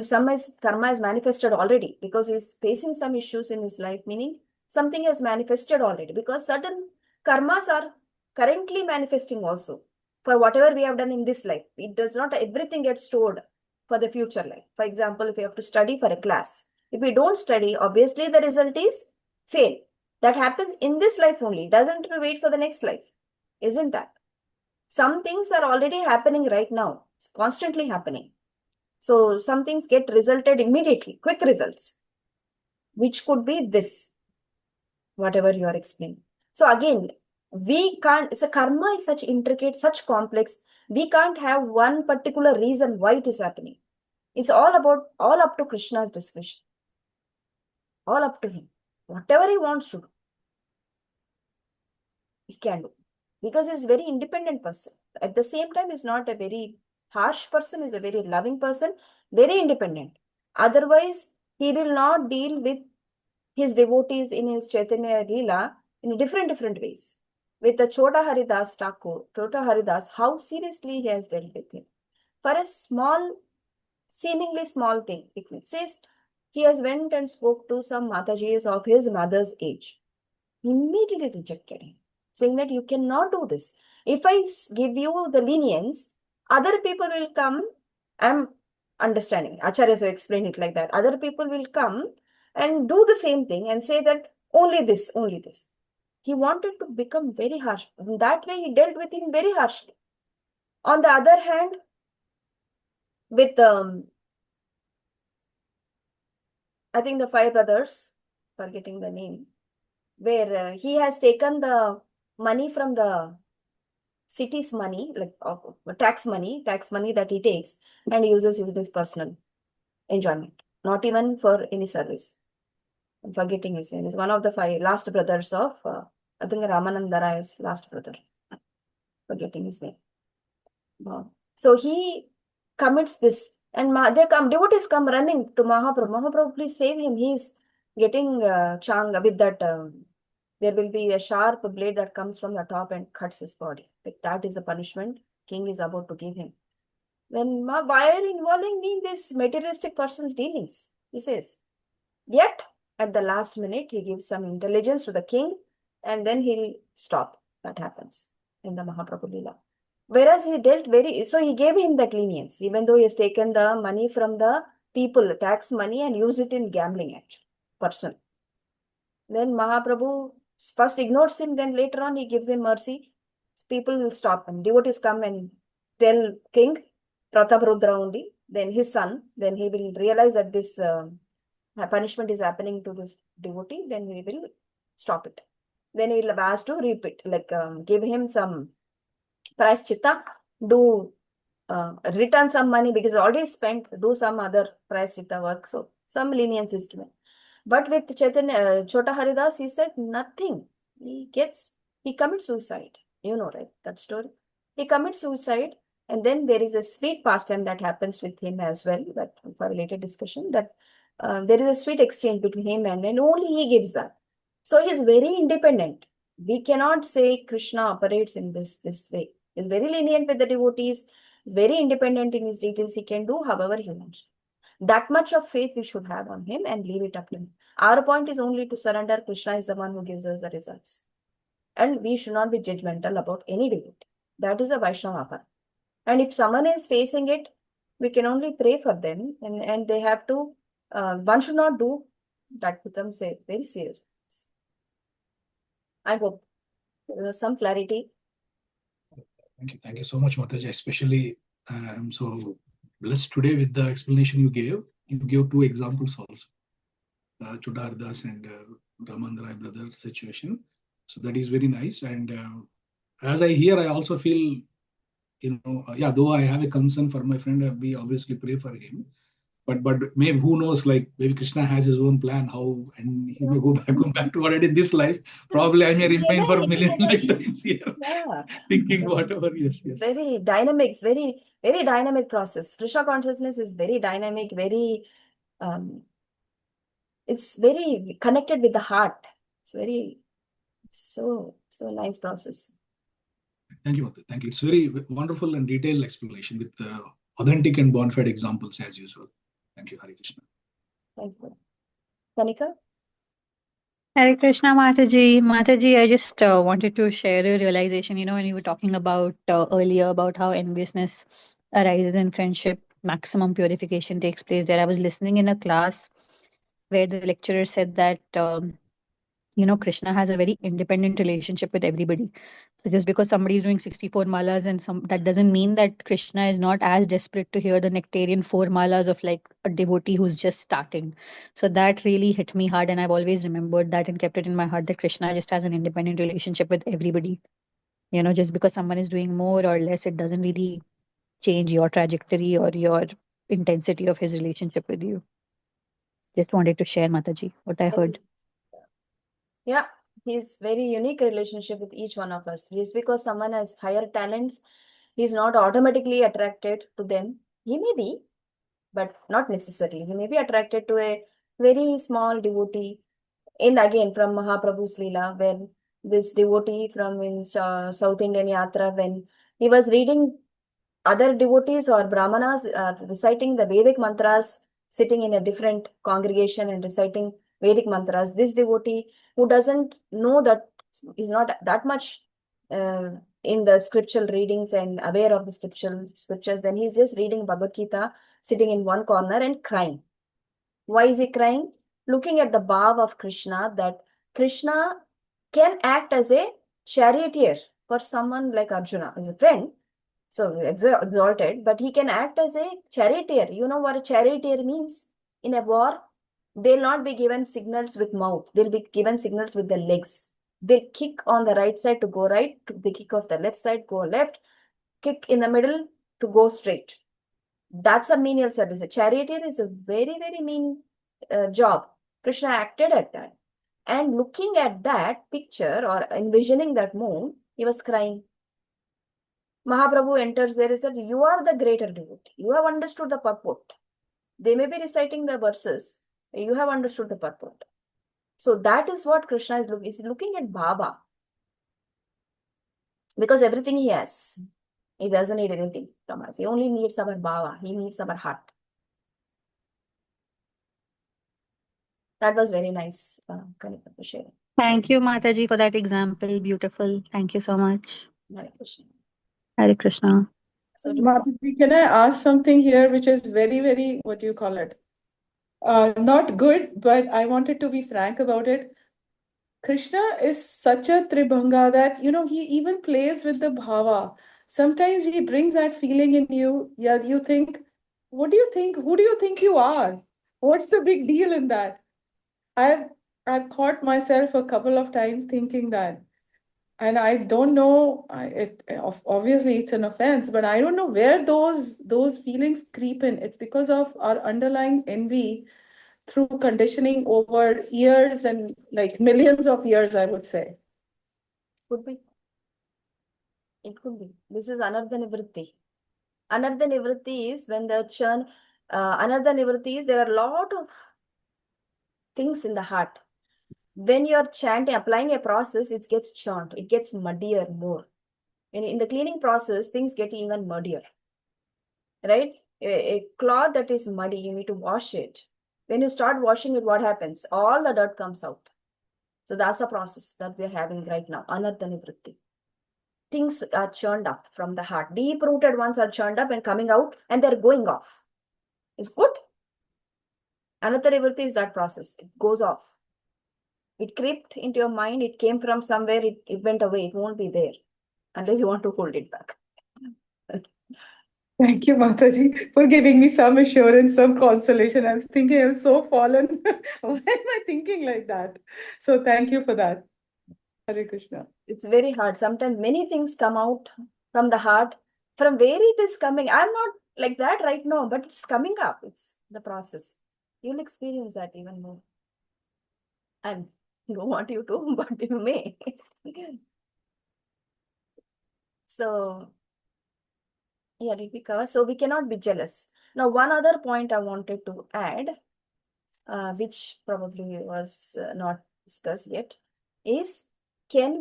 some is karma is manifested already because he's facing some issues in his life, meaning something has manifested already because certain karmas are currently manifesting also for whatever we have done in this life. It does not, everything gets stored for the future life. For example, if you have to study for a class, if we don't study, obviously the result is fail. That happens in this life only. Doesn't wait for the next life. Isn't that? Some things are already happening right now. It's constantly happening. So some things get resulted immediately, quick results, which could be this, whatever you are explaining. So again, we can't, so karma is such intricate, such complex. We can't have one particular reason why it is happening. It's all up to Krishna's discretion. All up to him. Whatever he wants to do, he can do. Because he's a very independent person. At the same time, he's not a very harsh person, he's a very loving person, very independent. Otherwise, he will not deal with his devotees in his Chaitanya Leela in different ways. With the Chota Haridas Thakur, Chota Haridas, how seriously he has dealt with him. For a small, seemingly small thing, it says he has went and spoke to some Matajis of his mother's age. He immediately rejected him, saying that you cannot do this. If I give you the lenience, other people will come. I'm understanding. Acharyas have explained it like that. Other people will come and do the same thing and say that only this, only this. He wanted to become very harsh. In that way, he dealt with him very harshly. On the other hand, with I think the five brothers, forgetting the name, where he has taken the money from the city's money, like tax money that he takes and uses in his personal enjoyment, not even for any service. I'm forgetting his name. He's one of the five last brothers of, I think Ramananda Rai's last brother. Forgetting his name. Wow. So he commits this, and devotees come running to Mahaprabhu. Mahaprabhu, please save him. He's getting changa with that. There will be a sharp blade that comes from the top and cuts his body. Like that is the punishment king is about to give him. Then why are you involving me in this materialistic person's dealings? He says. Yet at the last minute, he gives some intelligence to the king, and then he'll stop. That happens in the Mahaprabhu Leela. Whereas he dealt so he gave him that lenience, even though he has taken the money from the people, tax money, and used it in gambling, actually, person. Then Mahaprabhu first ignores him, then later on he gives him mercy. People will stop him. Devotees come and tell king, Prataparudra only, then his son, then he will realize that this punishment is happening to this devotee, then he will stop it. Then he will have asked to repeat, like give him some price chitta, do return some money because already spent, do some other price chitta work. So some lenience is given. But with Chaitanya, Chota Haridas, he said nothing. He commits suicide. You know, right? That story. He commits suicide, and then there is a sweet pastime that happens with him as well. That for a later discussion, that there is a sweet exchange between him and only he gives that. So he is very independent. We cannot say Krishna operates in this way. He is very lenient with the devotees. He is very independent in his details. He can do however he wants. That much of faith we should have on him and leave it up to him. Our point is only to surrender. Krishna is the one who gives us the results. And we should not be judgmental about any devotee. That is a Vaishnava. And if someone is facing it, we can only pray for them, and they have to, one should not do, that becomes a very serious. I hope some clarity. Thank you so much, Mataji. Especially, I'm so blessed today with the explanation you gave. You gave two examples also, Chudar Das and Ramandra brother situation. So that is very nice. And as I hear, I also feel, yeah, though I have a concern for my friend, we obviously pray for him. But maybe who knows, like maybe Krishna has his own plan how, and he may go back to what I did this life. Probably I may remain for a million lifetimes here, Yeah. thinking whatever. Yes, yes. Very dynamic, it's very, very dynamic process. Krishna consciousness is very dynamic, very, it's very connected with the heart. It's very, so nice process. Thank you, Mata. Thank you. It's very wonderful and detailed explanation with authentic and bona fide examples as usual. Thank you, Hare Krishna. Thank you. Kanika? Hare Krishna, Mataji. Mataji, I just wanted to share a realization. When you were talking about earlier about how enviousness arises in friendship, maximum purification takes place there. I was listening in a class where the lecturer said that Krishna has a very independent relationship with everybody. So just because somebody is doing 64 malas and that doesn't mean that Krishna is not as desperate to hear the nectarian 4 malas of like a devotee who's just starting. So that really hit me hard, and I've always remembered that and kept it in my heart that Krishna just has an independent relationship with everybody. Just because someone is doing more or less, it doesn't really change your trajectory or your intensity of his relationship with you. Just wanted to share, Mataji, what I heard. Yeah, he's very unique relationship with each one of us. Just because someone has higher talents, he's not automatically attracted to them. He may be, but not necessarily. He may be attracted to a very small devotee. And again, from Mahaprabhu's Leela, when this devotee from in South Indian Yatra, when he was reading other devotees or brahmanas reciting the Vedic mantras, sitting in a different congregation and reciting Vedic mantras. This devotee who doesn't know that is not that much in the scriptural readings and aware of the scriptures, then he's just reading Bhagavad Gita, sitting in one corner and crying. Why is he crying? Looking at the bhav of Krishna, that Krishna can act as a charioteer for someone like Arjuna, as a friend, so exalted, but he can act as a charioteer. You know what a charioteer means? In a war, they'll not be given signals with mouth. They'll be given signals with the legs. They'll kick on the right side to go right, they kick off the left side, go left, kick in the middle to go straight. That's a menial service. A charioteer is a very, very mean job. Krishna acted at that. And looking at that picture or envisioning that moon, he was crying. Mahaprabhu enters there and said, you are the greater devotee. You have understood the purport. They may be reciting the verses. You have understood the purport. So that is what Krishna is looking. He's looking at Baba. Because everything he has. He doesn't need anything from us. He only needs our Baba. He needs our heart. That was very nice, Kanika, to share. Thank you, Mataji, for that example. Beautiful. Thank you so much. Hare Krishna. Hare Krishna. So Mataji, can I ask something here which is very, very, what do you call it? Not good, but I wanted to be frank about it. Krishna is such a Tribhanga that, he even plays with the bhava. Sometimes he brings that feeling in you. Yeah, you think, what do you think? Who do you think you are? What's the big deal in that? I've caught myself a couple of times thinking that. And I don't know, obviously it's an offense, but I don't know where those feelings creep in. It's because of our underlying envy through conditioning over years and like millions of years, I would say. could be. It could be. This is anartha nivritti. Anartha nivritti is when the churn, anartha nivritti is there are a lot of things in the heart. When you're chanting, applying a process, it gets churned, it gets muddier more. And in the cleaning process, things get even muddier. Right? A cloth that is muddy, you need to wash it. When you start washing it, what happens? All the dirt comes out. So that's a process that we're having right now. Anartha nivritti. Things are churned up from the heart. Deep-rooted ones are churned up and coming out, and they're going off. It's good. Anartha nivritti is that process. It goes off. It crept into your mind. It came from somewhere. It went away. It won't be there unless you want to hold it back. Thank you, Mataji, for giving me some assurance, some consolation. I was thinking I'm so fallen. Why am I thinking like that? So thank you for that. Hare Krishna. It's very hard. Sometimes many things come out from the heart. From where it is coming, I'm not like that right now, but it's coming up. It's the process. You'll experience that even more. I don't want you to, but you may. So, yeah, did we cover? So we cannot be jealous. Now, one other point I wanted to add, which probably was not discussed yet, is can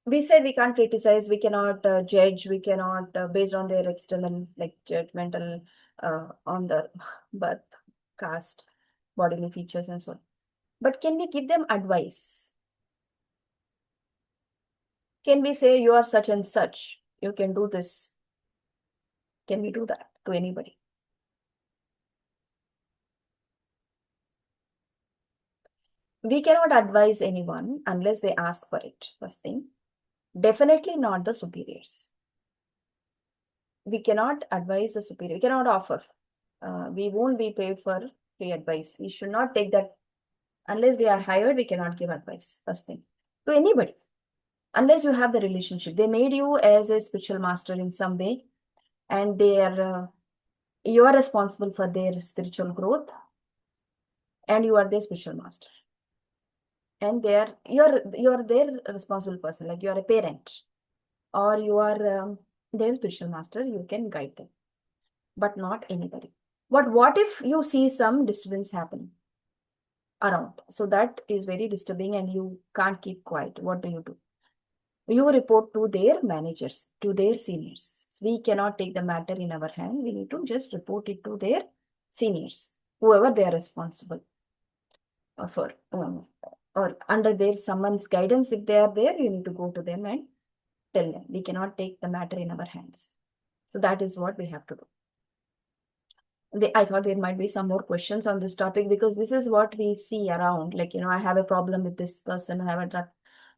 we said we can't criticize, we cannot judge, we cannot, based on their external, like judgmental, on the birth, caste, bodily features, and so on. But can we give them advice? Can we say, you are such and such, you can do this? Can we do that to anybody? We cannot advise anyone unless they ask for it, first thing. Definitely not the superiors. We cannot advise the superior. We cannot offer. We won't be paid for free advice. We should not take that. Unless we are hired, we cannot give advice, first thing, to anybody. Unless you have the relationship. They made you as a spiritual master in some way, and you are responsible for their spiritual growth, and you are their spiritual master. And you're their responsible person, like you are a parent, or you are their spiritual master, you can guide them, but not anybody. What if you see some disturbance happening around? So that is very disturbing and you can't keep quiet. What do? You report to their managers, to their seniors. We cannot take the matter in our hand. We need to just report it to their seniors, whoever they are responsible for, or under their someone's guidance. If they are there, you need to go to them and tell them. We cannot take the matter in our hands. So that is what we have to do. I thought there might be some more questions on this topic, because this is what we see around. Like, I have a problem with this person, I have a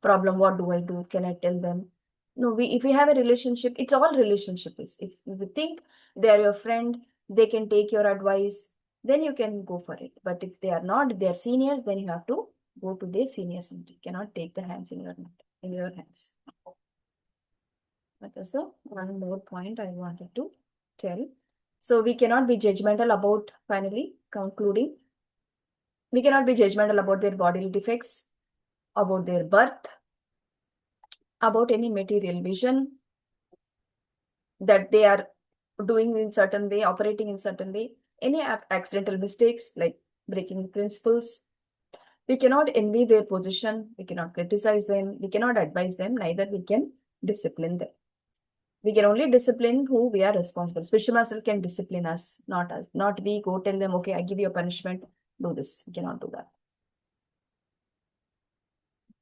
problem. What do I do? Can I tell them? No, if we have a relationship, it's all relationship is. If you think they are your friend, they can take your advice, then you can go for it. But if they are not, they are seniors, then you have to go to their seniors only. You cannot take the hands in your hands. That is the one more point I wanted to tell. So we cannot be judgmental about, finally concluding, we cannot be judgmental about their bodily defects, about their birth, about any material vision that they are doing in certain way, operating in certain way, any accidental mistakes like breaking principles. We cannot envy their position, we cannot criticize them, we cannot advise them, neither we can discipline them. We can only discipline who we are responsible. Spiritual master can discipline us, not us. Not we go tell them, okay, I give you a punishment, do this. We cannot do that.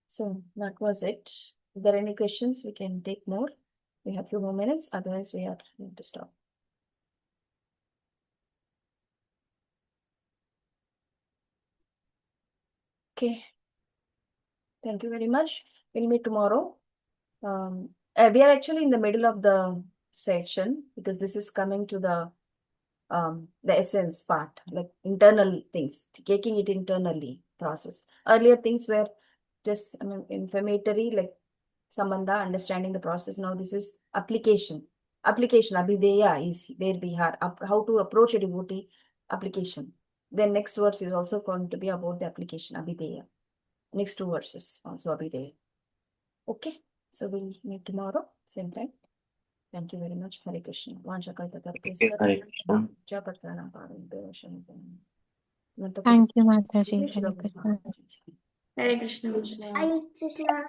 So that was it. If there are any questions, we can take more. We have a few more minutes, otherwise we are going to stop. Okay. Thank you very much. We'll meet tomorrow. We are actually in the middle of the section, because this is coming to the essence part, like internal things, taking it internally process. Earlier things were just, informatory, like sambandha, understanding the process. Now this is application. Application, abhideya is where we are, how to approach a devotee, application. Then next verse is also going to be about the application, abhideya. Next two verses also abhideya. Okay, so we'll meet tomorrow, same time. Thank you very much. Hare Krishna. Hare Krishna. Thank you, Mataji. Hare Krishna. Hare Krishna. Krishna. Hare Krishna.